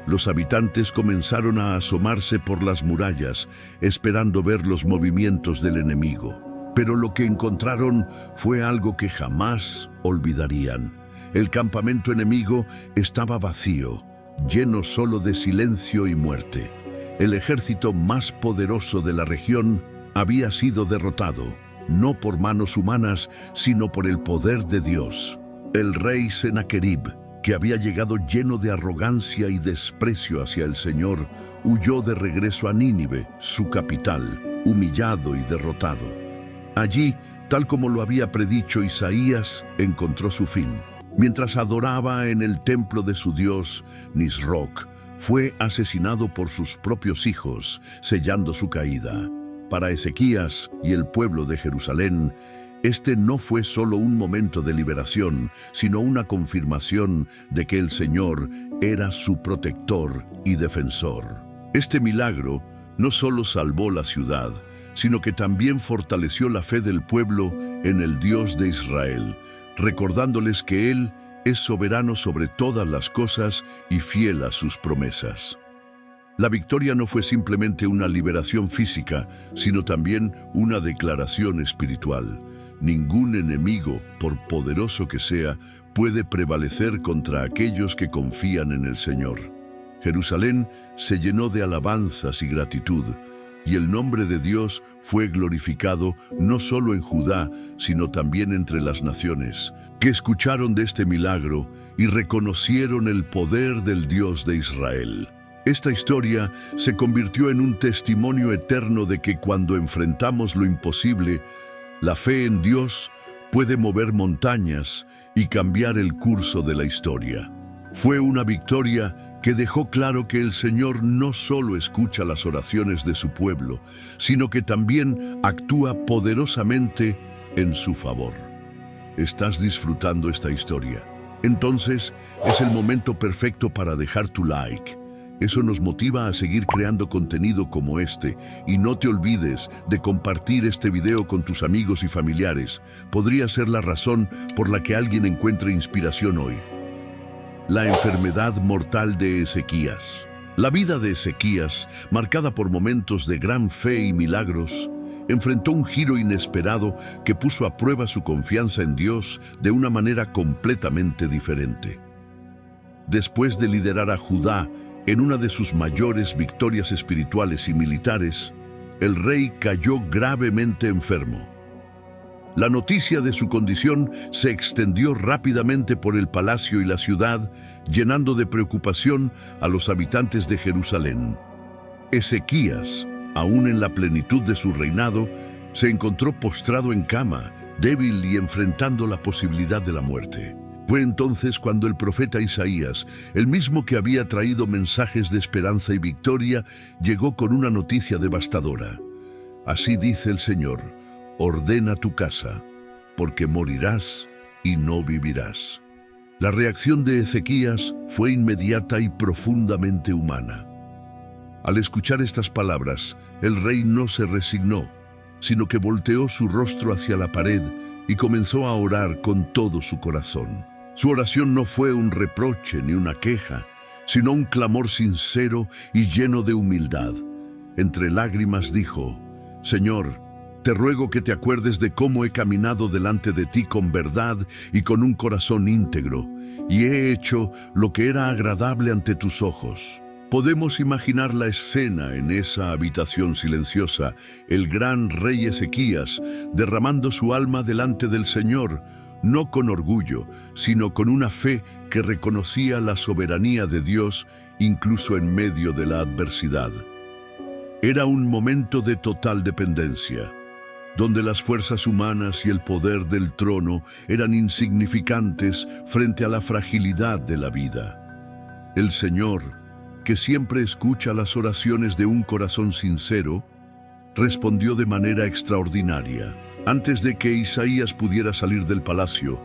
los habitantes comenzaron a asomarse por las murallas, esperando ver los movimientos del enemigo. Pero lo que encontraron fue algo que jamás olvidarían. El campamento enemigo estaba vacío, lleno solo de silencio y muerte. El ejército más poderoso de la región había sido derrotado, no por manos humanas, sino por el poder de Dios. El rey Sennacherib, que había llegado lleno de arrogancia y desprecio hacia el Señor, huyó de regreso a Nínive, su capital, humillado y derrotado. Allí, tal como lo había predicho Isaías, encontró su fin. Mientras adoraba en el templo de su dios, Nisroch, fue asesinado por sus propios hijos, sellando su caída. Para Ezequías y el pueblo de Jerusalén, este no fue solo un momento de liberación, sino una confirmación de que el Señor era su protector y defensor. Este milagro no solo salvó la ciudad, sino que también fortaleció la fe del pueblo en el Dios de Israel, recordándoles que Él es soberano sobre todas las cosas y fiel a sus promesas. La victoria no fue simplemente una liberación física, sino también una declaración espiritual. Ningún enemigo, por poderoso que sea, puede prevalecer contra aquellos que confían en el Señor. Jerusalén se llenó de alabanzas y gratitud, y el nombre de Dios fue glorificado no solo en Judá, sino también entre las naciones, que escucharon de este milagro y reconocieron el poder del Dios de Israel. Esta historia se convirtió en un testimonio eterno de que cuando enfrentamos lo imposible, la fe en Dios puede mover montañas y cambiar el curso de la historia. Fue una victoria que dejó claro que el Señor no solo escucha las oraciones de su pueblo, sino que también actúa poderosamente en su favor. ¿Estás disfrutando esta historia? Entonces, es el momento perfecto para dejar tu like. Eso nos motiva a seguir creando contenido como este, y no te olvides de compartir este video con tus amigos y familiares. Podría ser la razón por la que alguien encuentre inspiración hoy. La enfermedad mortal de Ezequías. La vida de Ezequías, marcada por momentos de gran fe y milagros, enfrentó un giro inesperado que puso a prueba su confianza en Dios de una manera completamente diferente. Después de liderar a Judá en una de sus mayores victorias espirituales y militares, el rey cayó gravemente enfermo. La noticia de su condición se extendió rápidamente por el palacio y la ciudad, llenando de preocupación a los habitantes de Jerusalén. Ezequías, aún en la plenitud de su reinado, se encontró postrado en cama, débil y enfrentando la posibilidad de la muerte. Fue entonces cuando el profeta Isaías, el mismo que había traído mensajes de esperanza y victoria, llegó con una noticia devastadora. Así dice el Señor: ordena tu casa, porque morirás y no vivirás. La reacción de Ezequías fue inmediata y profundamente humana. Al escuchar estas palabras, el rey no se resignó, sino que volteó su rostro hacia la pared y comenzó a orar con todo su corazón. Su oración no fue un reproche ni una queja, sino un clamor sincero y lleno de humildad. Entre lágrimas dijo: Señor, te ruego que te acuerdes de cómo he caminado delante de ti con verdad y con un corazón íntegro, y he hecho lo que era agradable ante tus ojos. Podemos imaginar la escena en esa habitación silenciosa, el gran rey Ezequías derramando su alma delante del Señor, no con orgullo, sino con una fe que reconocía la soberanía de Dios incluso en medio de la adversidad. Era un momento de total dependencia, donde las fuerzas humanas y el poder del trono eran insignificantes frente a la fragilidad de la vida. El Señor, que siempre escucha las oraciones de un corazón sincero, respondió de manera extraordinaria. Antes de que Isaías pudiera salir del palacio,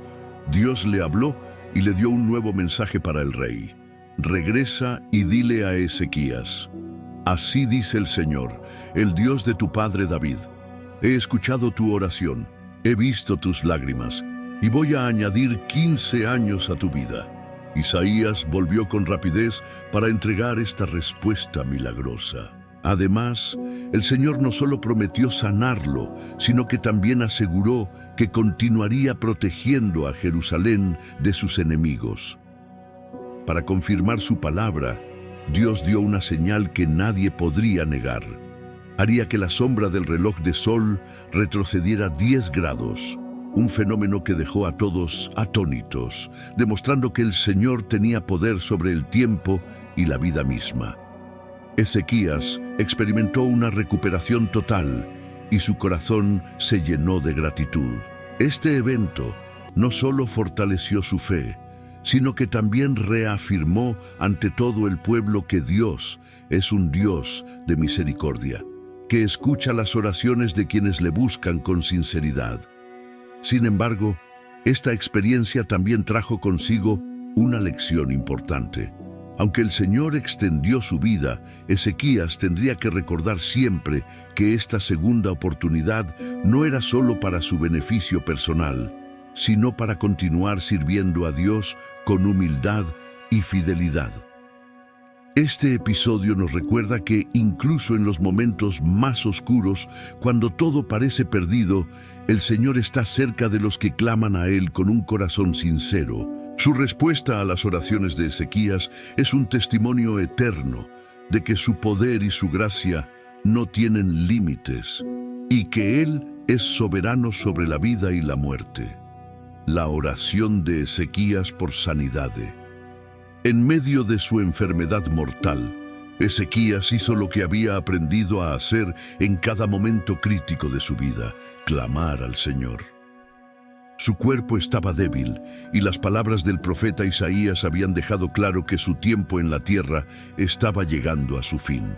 Dios le habló y le dio un nuevo mensaje para el rey. Regresa y dile a Ezequías: así dice el Señor, el Dios de tu padre David. He escuchado tu oración, he visto tus lágrimas, y voy a añadir 15 años a tu vida. Isaías volvió con rapidez para entregar esta respuesta milagrosa. Además, el Señor no solo prometió sanarlo, sino que también aseguró que continuaría protegiendo a Jerusalén de sus enemigos. Para confirmar su palabra, Dios dio una señal que nadie podría negar. Haría que la sombra del reloj de sol retrocediera 10 grados, un fenómeno que dejó a todos atónitos, demostrando que el Señor tenía poder sobre el tiempo y la vida misma. Ezequías experimentó una recuperación total y su corazón se llenó de gratitud. Este evento no solo fortaleció su fe, sino que también reafirmó ante todo el pueblo que Dios es un Dios de misericordia, que escucha las oraciones de quienes le buscan con sinceridad. Sin embargo, esta experiencia también trajo consigo una lección importante. Aunque el Señor extendió su vida, Ezequías tendría que recordar siempre que esta segunda oportunidad no era solo para su beneficio personal, sino para continuar sirviendo a Dios con humildad y fidelidad. Este episodio nos recuerda que incluso en los momentos más oscuros, cuando todo parece perdido, el Señor está cerca de los que claman a Él con un corazón sincero. Su respuesta a las oraciones de Ezequías es un testimonio eterno de que su poder y su gracia no tienen límites y que Él es soberano sobre la vida y la muerte. La oración de Ezequías por sanidad. En medio de su enfermedad mortal, Ezequías hizo lo que había aprendido a hacer en cada momento crítico de su vida: clamar al Señor. Su cuerpo estaba débil y las palabras del profeta Isaías habían dejado claro que su tiempo en la tierra estaba llegando a su fin.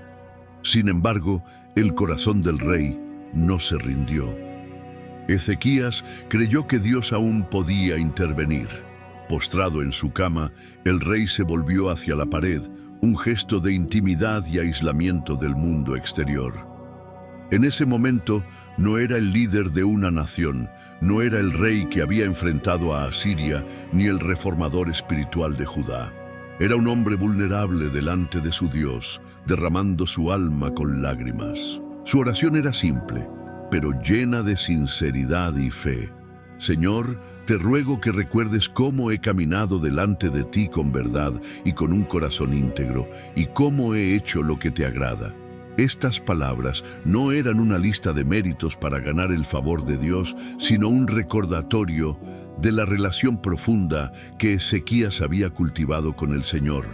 Sin embargo, el corazón del rey no se rindió. Ezequías creyó que Dios aún podía intervenir. Postrado en su cama, el rey se volvió hacia la pared, un gesto de intimidad y aislamiento del mundo exterior. En ese momento no era el líder de una nación, no era el rey que había enfrentado a Asiria, ni el reformador espiritual de Judá. Era un hombre vulnerable delante de su Dios, derramando su alma con lágrimas. Su oración era simple, pero llena de sinceridad y fe. Señor, te ruego que recuerdes cómo he caminado delante de ti con verdad y con un corazón íntegro, y cómo he hecho lo que te agrada. Estas palabras no eran una lista de méritos para ganar el favor de Dios, sino un recordatorio de la relación profunda que Ezequías había cultivado con el Señor.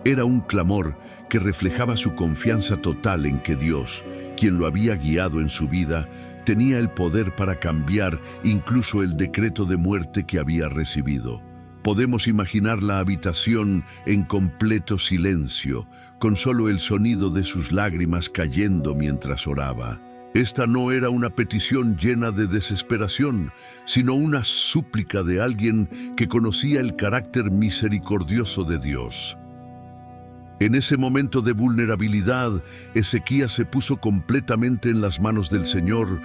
Era un clamor que reflejaba su confianza total en que Dios, quien lo había guiado en su vida, tenía el poder para cambiar incluso el decreto de muerte que había recibido. Podemos imaginar la habitación en completo silencio, con solo el sonido de sus lágrimas cayendo mientras oraba. Esta no era una petición llena de desesperación, sino una súplica de alguien que conocía el carácter misericordioso de Dios. En ese momento de vulnerabilidad, Ezequías se puso completamente en las manos del Señor,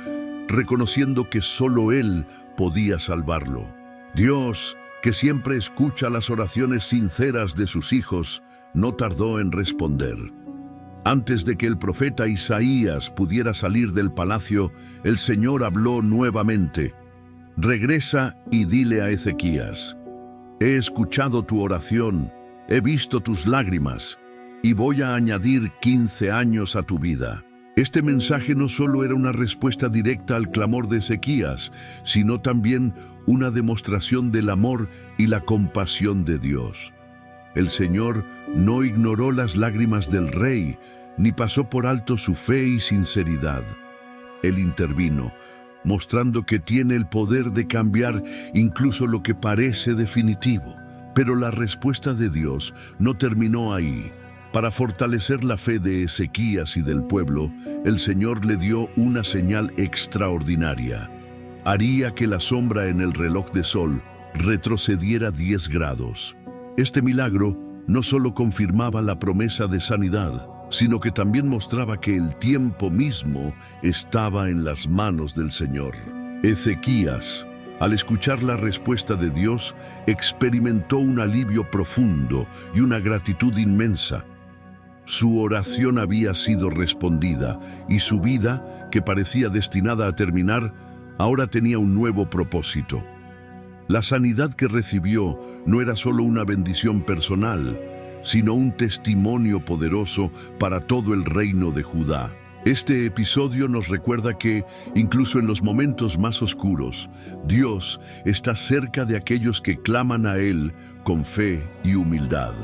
reconociendo que solo Él podía salvarlo. Dios, que siempre escucha las oraciones sinceras de sus hijos, no tardó en responder. Antes de que el profeta Isaías pudiera salir del palacio, el Señor habló nuevamente. Regresa y dile a Ezequías: he escuchado tu oración, he visto tus lágrimas, y voy a añadir 15 años a tu vida. Este mensaje no solo era una respuesta directa al clamor de Ezequías, sino también una demostración del amor y la compasión de Dios. El Señor no ignoró las lágrimas del rey, ni pasó por alto su fe y sinceridad. Él intervino, mostrando que tiene el poder de cambiar incluso lo que parece definitivo. Pero la respuesta de Dios no terminó ahí. Para fortalecer la fe de Ezequías y del pueblo, el Señor le dio una señal extraordinaria. Haría que la sombra en el reloj de sol retrocediera 10 grados. Este milagro no solo confirmaba la promesa de sanidad, sino que también mostraba que el tiempo mismo estaba en las manos del Señor. Ezequías, al escuchar la respuesta de Dios, experimentó un alivio profundo y una gratitud inmensa. Su oración había sido respondida y su vida, que parecía destinada a terminar, ahora tenía un nuevo propósito. La sanidad que recibió no era solo una bendición personal, sino un testimonio poderoso para todo el reino de Judá. Este episodio nos recuerda que, incluso en los momentos más oscuros, Dios está cerca de aquellos que claman a Él con fe y humildad.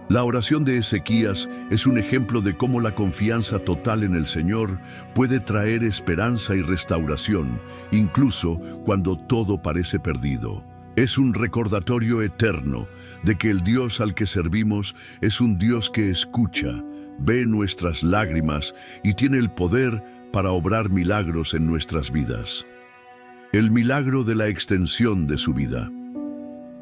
La oración de Ezequías es un ejemplo de cómo la confianza total en el Señor puede traer esperanza y restauración, incluso cuando todo parece perdido. Es un recordatorio eterno de que el Dios al que servimos es un Dios que escucha, ve nuestras lágrimas y tiene el poder para obrar milagros en nuestras vidas. El milagro de la extensión de su vida.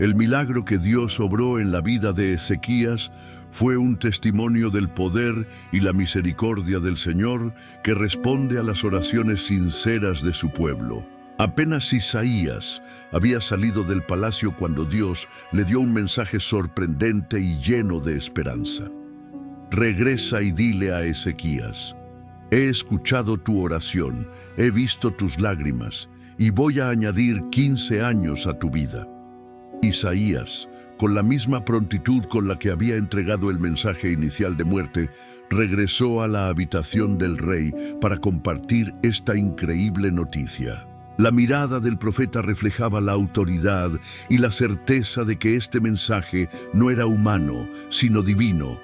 El milagro que Dios obró en la vida de Ezequías fue un testimonio del poder y la misericordia del Señor que responde a las oraciones sinceras de su pueblo. Apenas Isaías había salido del palacio cuando Dios le dio un mensaje sorprendente y lleno de esperanza. Regresa y dile a Ezequías: he escuchado tu oración, he visto tus lágrimas, y voy a añadir 15 años a tu vida. Isaías, con la misma prontitud con la que había entregado el mensaje inicial de muerte, regresó a la habitación del rey para compartir esta increíble noticia. La mirada del profeta reflejaba la autoridad y la certeza de que este mensaje no era humano, sino divino.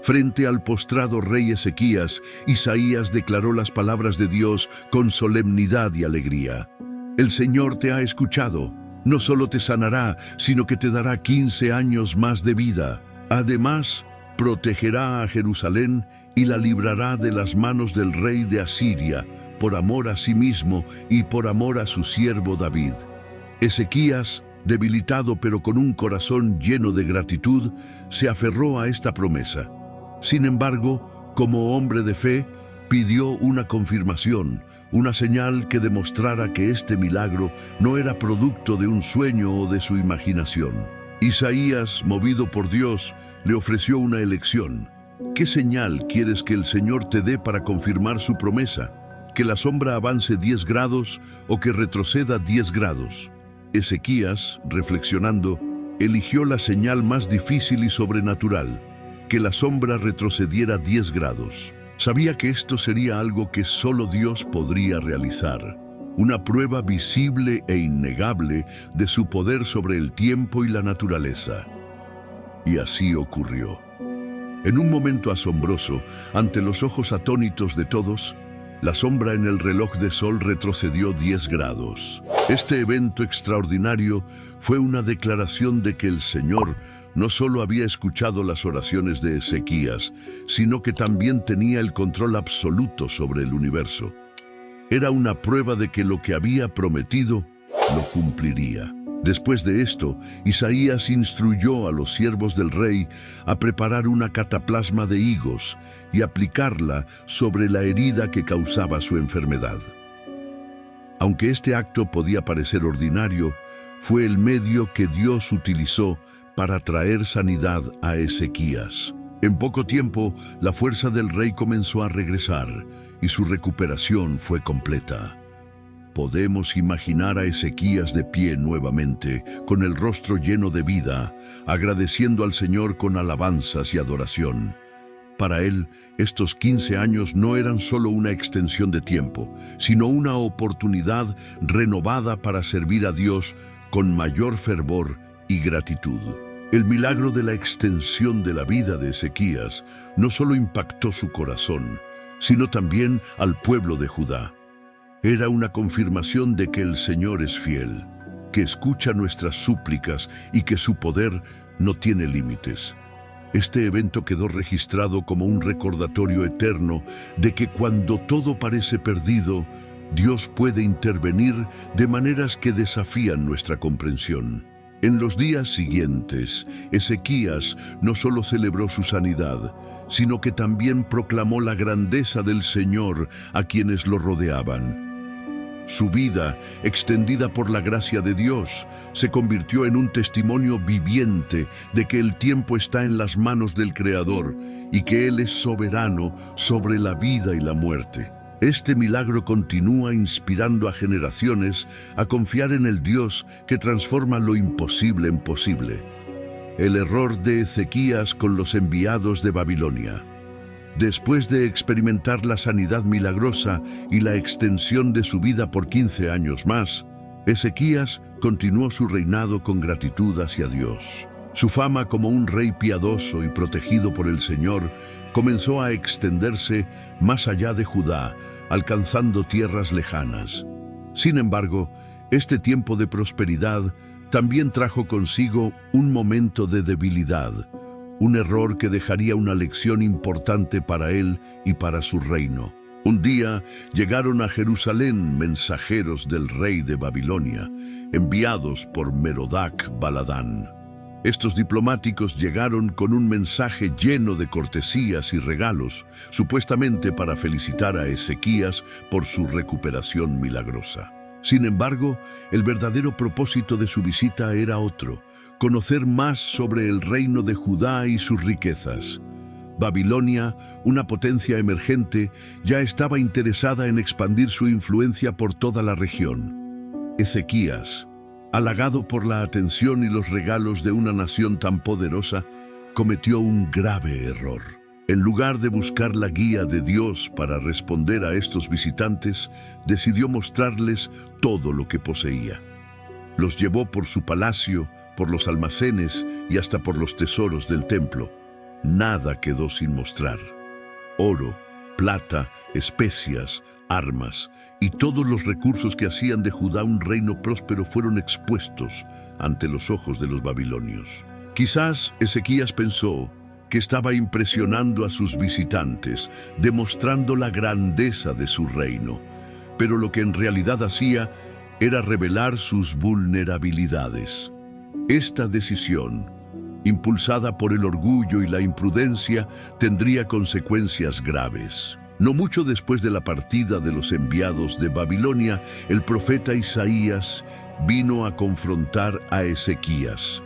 Frente al postrado rey Ezequías, Isaías declaró las palabras de Dios con solemnidad y alegría. El Señor te ha escuchado. No solo te sanará, sino que te dará 15 años más de vida. Además, protegerá a Jerusalén y la librará de las manos del rey de Asiria, por amor a sí mismo y por amor a su siervo David. Ezequías, debilitado pero con un corazón lleno de gratitud, se aferró a esta promesa. Sin embargo, como hombre de fe, pidió una confirmación, una señal que demostrara que este milagro no era producto de un sueño o de su imaginación. Isaías, movido por Dios, le ofreció una elección. ¿Qué señal quieres que el Señor te dé para confirmar su promesa? ¿Que la sombra avance 10 grados o que retroceda 10 grados? Ezequías, reflexionando, eligió la señal más difícil y sobrenatural, que la sombra retrocediera 10 grados. Sabía que esto sería algo que solo Dios podría realizar, una prueba visible e innegable de su poder sobre el tiempo y la naturaleza. Y así ocurrió. En un momento asombroso, ante los ojos atónitos de todos, la sombra en el reloj de sol retrocedió 10 grados. Este evento extraordinario fue una declaración de que el Señor no solo había escuchado las oraciones de Ezequías, sino que también tenía el control absoluto sobre el universo. Era una prueba de que lo que había prometido lo cumpliría. Después de esto, Isaías instruyó a los siervos del rey a preparar una cataplasma de higos y aplicarla sobre la herida que causaba su enfermedad. Aunque este acto podía parecer ordinario, fue el medio que Dios utilizó para traer sanidad a Ezequías. En poco tiempo, la fuerza del rey comenzó a regresar y su recuperación fue completa. Podemos imaginar a Ezequías de pie nuevamente, con el rostro lleno de vida, agradeciendo al Señor con alabanzas y adoración. Para él, estos 15 años no eran solo una extensión de tiempo, sino una oportunidad renovada para servir a Dios con mayor fervor y gratitud. El milagro de la extensión de la vida de Ezequías no solo impactó su corazón, sino también al pueblo de Judá. Era una confirmación de que el Señor es fiel, que escucha nuestras súplicas y que su poder no tiene límites. Este evento quedó registrado como un recordatorio eterno de que cuando todo parece perdido, Dios puede intervenir de maneras que desafían nuestra comprensión. En los días siguientes, Ezequías no solo celebró su sanidad, sino que también proclamó la grandeza del Señor a quienes lo rodeaban. Su vida, extendida por la gracia de Dios, se convirtió en un testimonio viviente de que el tiempo está en las manos del Creador y que Él es soberano sobre la vida y la muerte. Este milagro continúa inspirando a generaciones a confiar en el Dios que transforma lo imposible en posible. El error de Ezequías con los enviados de Babilonia. Después de experimentar la sanidad milagrosa y la extensión de su vida por 15 años más, Ezequías continuó su reinado con gratitud hacia Dios. Su fama como un rey piadoso y protegido por el Señor comenzó a extenderse más allá de Judá, alcanzando tierras lejanas. Sin embargo, este tiempo de prosperidad también trajo consigo un momento de debilidad, un error que dejaría una lección importante para él y para su reino. Un día llegaron a Jerusalén mensajeros del rey de Babilonia, enviados por Merodach-Baladán. Estos diplomáticos llegaron con un mensaje lleno de cortesías y regalos, supuestamente para felicitar a Ezequías por su recuperación milagrosa. Sin embargo, el verdadero propósito de su visita era otro: conocer más sobre el reino de Judá y sus riquezas. Babilonia, una potencia emergente, ya estaba interesada en expandir su influencia por toda la región. Ezequías, halagado por la atención y los regalos de una nación tan poderosa, cometió un grave error. En lugar de buscar la guía de Dios para responder a estos visitantes, decidió mostrarles todo lo que poseía. Los llevó por su palacio, por los almacenes y hasta por los tesoros del templo. Nada quedó sin mostrar. Oro, plata, especias, armas y todos los recursos que hacían de Judá un reino próspero fueron expuestos ante los ojos de los babilonios. Quizás Ezequías pensó que estaba impresionando a sus visitantes, demostrando la grandeza de su reino, pero lo que en realidad hacía era revelar sus vulnerabilidades. Esta decisión, impulsada por el orgullo y la imprudencia, tendría consecuencias graves. No mucho después de la partida de los enviados de Babilonia, el profeta Isaías vino a confrontar a Ezequías.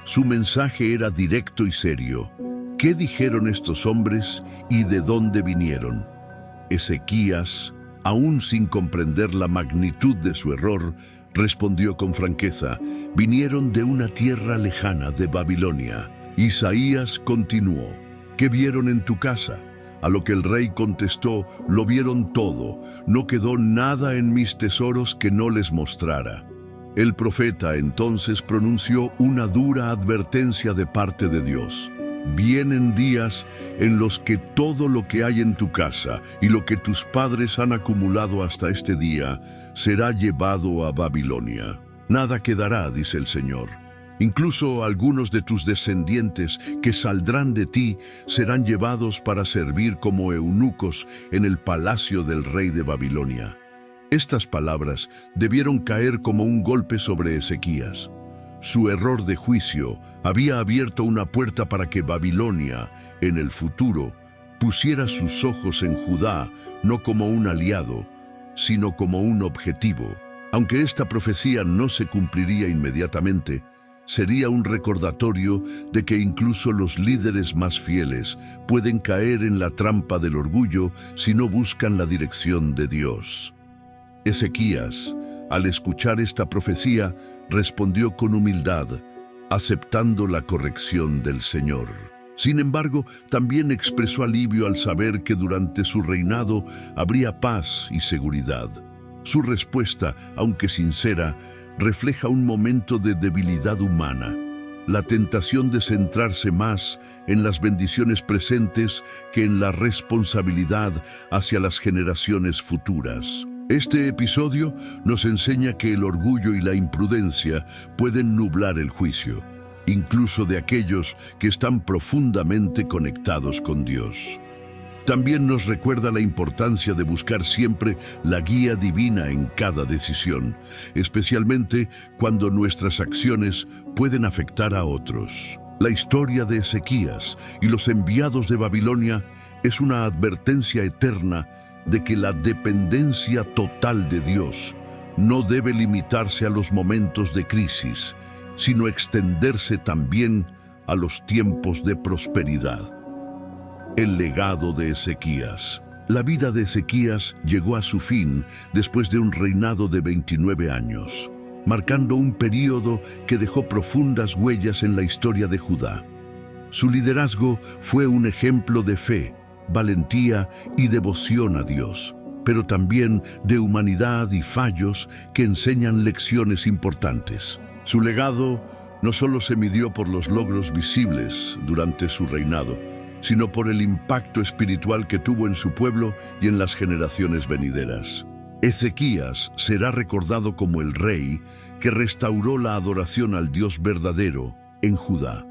Su mensaje era directo y serio. ¿Qué dijeron estos hombres y de dónde vinieron? Ezequías, aún sin comprender la magnitud de su error, respondió con franqueza: vinieron de una tierra lejana de Babilonia. Isaías continuó: ¿qué vieron en tu casa? A lo que el rey contestó: lo vieron todo, no quedó nada en mis tesoros que no les mostrara. El profeta entonces pronunció una dura advertencia de parte de Dios: vienen días en los que todo lo que hay en tu casa y lo que tus padres han acumulado hasta este día será llevado a Babilonia. Nada quedará, dice el Señor. Incluso algunos de tus descendientes que saldrán de ti serán llevados para servir como eunucos en el palacio del rey de Babilonia. Estas palabras debieron caer como un golpe sobre Ezequías. Su error de juicio había abierto una puerta para que Babilonia, en el futuro, pusiera sus ojos en Judá no como un aliado, sino como un objetivo. Aunque esta profecía no se cumpliría inmediatamente, sería un recordatorio de que incluso los líderes más fieles pueden caer en la trampa del orgullo si no buscan la dirección de Dios. Ezequías, al escuchar esta profecía, respondió con humildad, aceptando la corrección del Señor. Sin embargo, también expresó alivio al saber que durante su reinado habría paz y seguridad. Su respuesta, aunque sincera, refleja un momento de debilidad humana, la tentación de centrarse más en las bendiciones presentes que en la responsabilidad hacia las generaciones futuras. Este episodio nos enseña que el orgullo y la imprudencia pueden nublar el juicio. incluso de aquellos que están profundamente conectados con Dios. También nos recuerda la importancia de buscar siempre la guía divina en cada decisión, especialmente cuando nuestras acciones pueden afectar a otros. La historia de Ezequías y los enviados de Babilonia es una advertencia eterna de que la dependencia total de Dios no debe limitarse a los momentos de crisis, sino extenderse también a los tiempos de prosperidad. El legado de Ezequías. La vida de Ezequías llegó a su fin después de un reinado de 29 años, marcando un período que dejó profundas huellas en la historia de Judá. Su liderazgo fue un ejemplo de fe, valentía y devoción a Dios, pero también de humanidad y fallos que enseñan lecciones importantes. Su legado no solo se midió por los logros visibles durante su reinado, sino por el impacto espiritual que tuvo en su pueblo y en las generaciones venideras. Ezequías será recordado como el rey que restauró la adoración al Dios verdadero en Judá.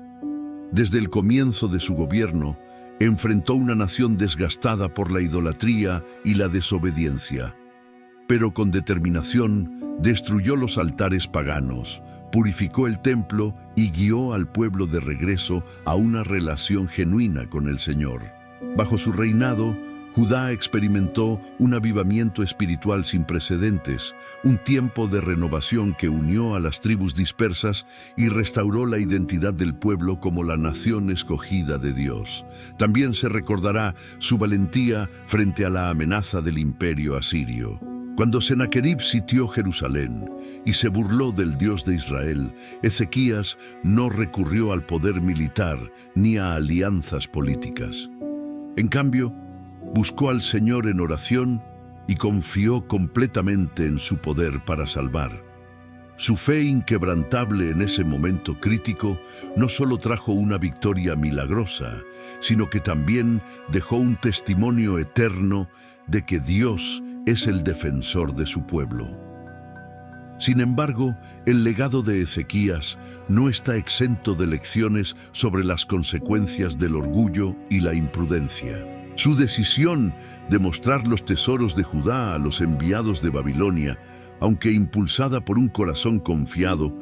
Desde el comienzo de su gobierno, enfrentó una nación desgastada por la idolatría y la desobediencia, pero con determinación destruyó los altares paganos, purificó el templo y guió al pueblo de regreso a una relación genuina con el Señor. Bajo su reinado, Judá experimentó un avivamiento espiritual sin precedentes, un tiempo de renovación que unió a las tribus dispersas y restauró la identidad del pueblo como la nación escogida de Dios. También se recordará su valentía frente a la amenaza del imperio asirio. Cuando Sennacherib sitió Jerusalén y se burló del Dios de Israel, Ezequías no recurrió al poder militar ni a alianzas políticas. En cambio, buscó al Señor en oración y confió completamente en su poder para salvar. Su fe inquebrantable en ese momento crítico no solo trajo una victoria milagrosa, sino que también dejó un testimonio eterno de que Dios es el defensor de su pueblo. Sin embargo, el legado de Ezequías no está exento de lecciones sobre las consecuencias del orgullo y la imprudencia. Su decisión de mostrar los tesoros de Judá a los enviados de Babilonia, aunque impulsada por un corazón confiado,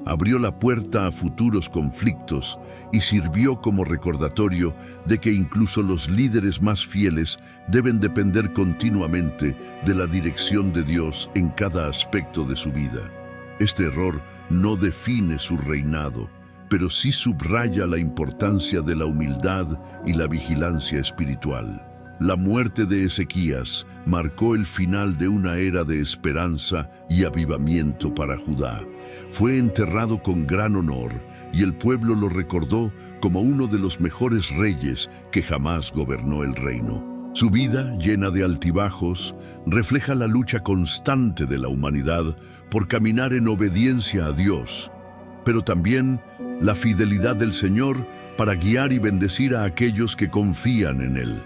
abrió la puerta a futuros conflictos y sirvió como recordatorio de que incluso los líderes más fieles deben depender continuamente de la dirección de Dios en cada aspecto de su vida. Este error no define su reinado, pero sí subraya la importancia de la humildad y la vigilancia espiritual. La muerte de Ezequías marcó el final de una era de esperanza y avivamiento para Judá. Fue enterrado con gran honor y el pueblo lo recordó como uno de los mejores reyes que jamás gobernó el reino. Su vida, llena de altibajos, refleja la lucha constante de la humanidad por caminar en obediencia a Dios, pero también la fidelidad del Señor para guiar y bendecir a aquellos que confían en Él.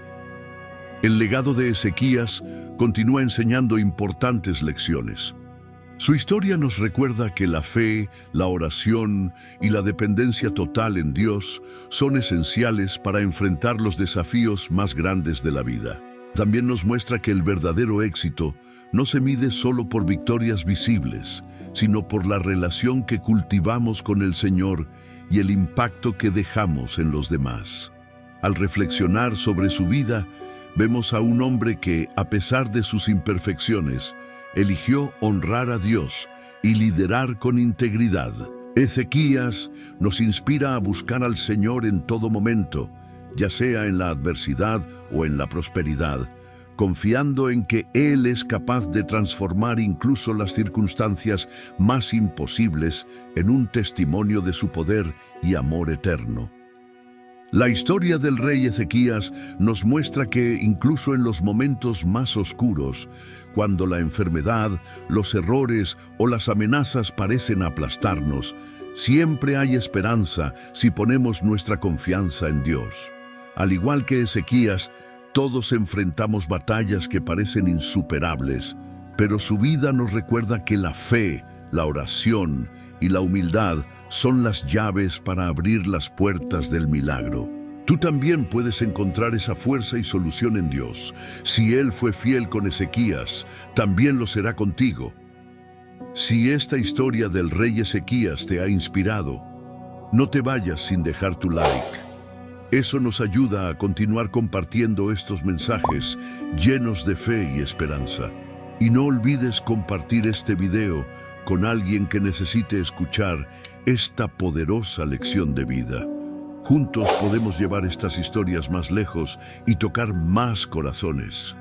El legado de Ezequías continúa enseñando importantes lecciones. Su historia nos recuerda que la fe, la oración y la dependencia total en Dios son esenciales para enfrentar los desafíos más grandes de la vida. También nos muestra que el verdadero éxito no se mide solo por victorias visibles, sino por la relación que cultivamos con el Señor y el impacto que dejamos en los demás. Al reflexionar sobre su vida, vemos a un hombre que, a pesar de sus imperfecciones, eligió honrar a Dios y liderar con integridad. Ezequías nos inspira a buscar al Señor en todo momento, ya sea en la adversidad o en la prosperidad, confiando en que Él es capaz de transformar incluso las circunstancias más imposibles en un testimonio de su poder y amor eterno. La historia del rey Ezequías nos muestra que incluso en los momentos más oscuros, cuando la enfermedad, los errores o las amenazas parecen aplastarnos, siempre hay esperanza si ponemos nuestra confianza en Dios. Al igual que Ezequías, todos enfrentamos batallas que parecen insuperables, pero su vida nos recuerda que la fe, la oración y la humildad son las llaves para abrir las puertas del milagro. Tú también puedes encontrar esa fuerza y solución en Dios. Si Él fue fiel con Ezequías, también lo será contigo. Si esta historia del rey Ezequías te ha inspirado, no te vayas sin dejar tu like. Eso nos ayuda a continuar compartiendo estos mensajes llenos de fe y esperanza. Y no olvides compartir este video con alguien que necesite escuchar esta poderosa lección de vida. Juntos podemos llevar estas historias más lejos y tocar más corazones.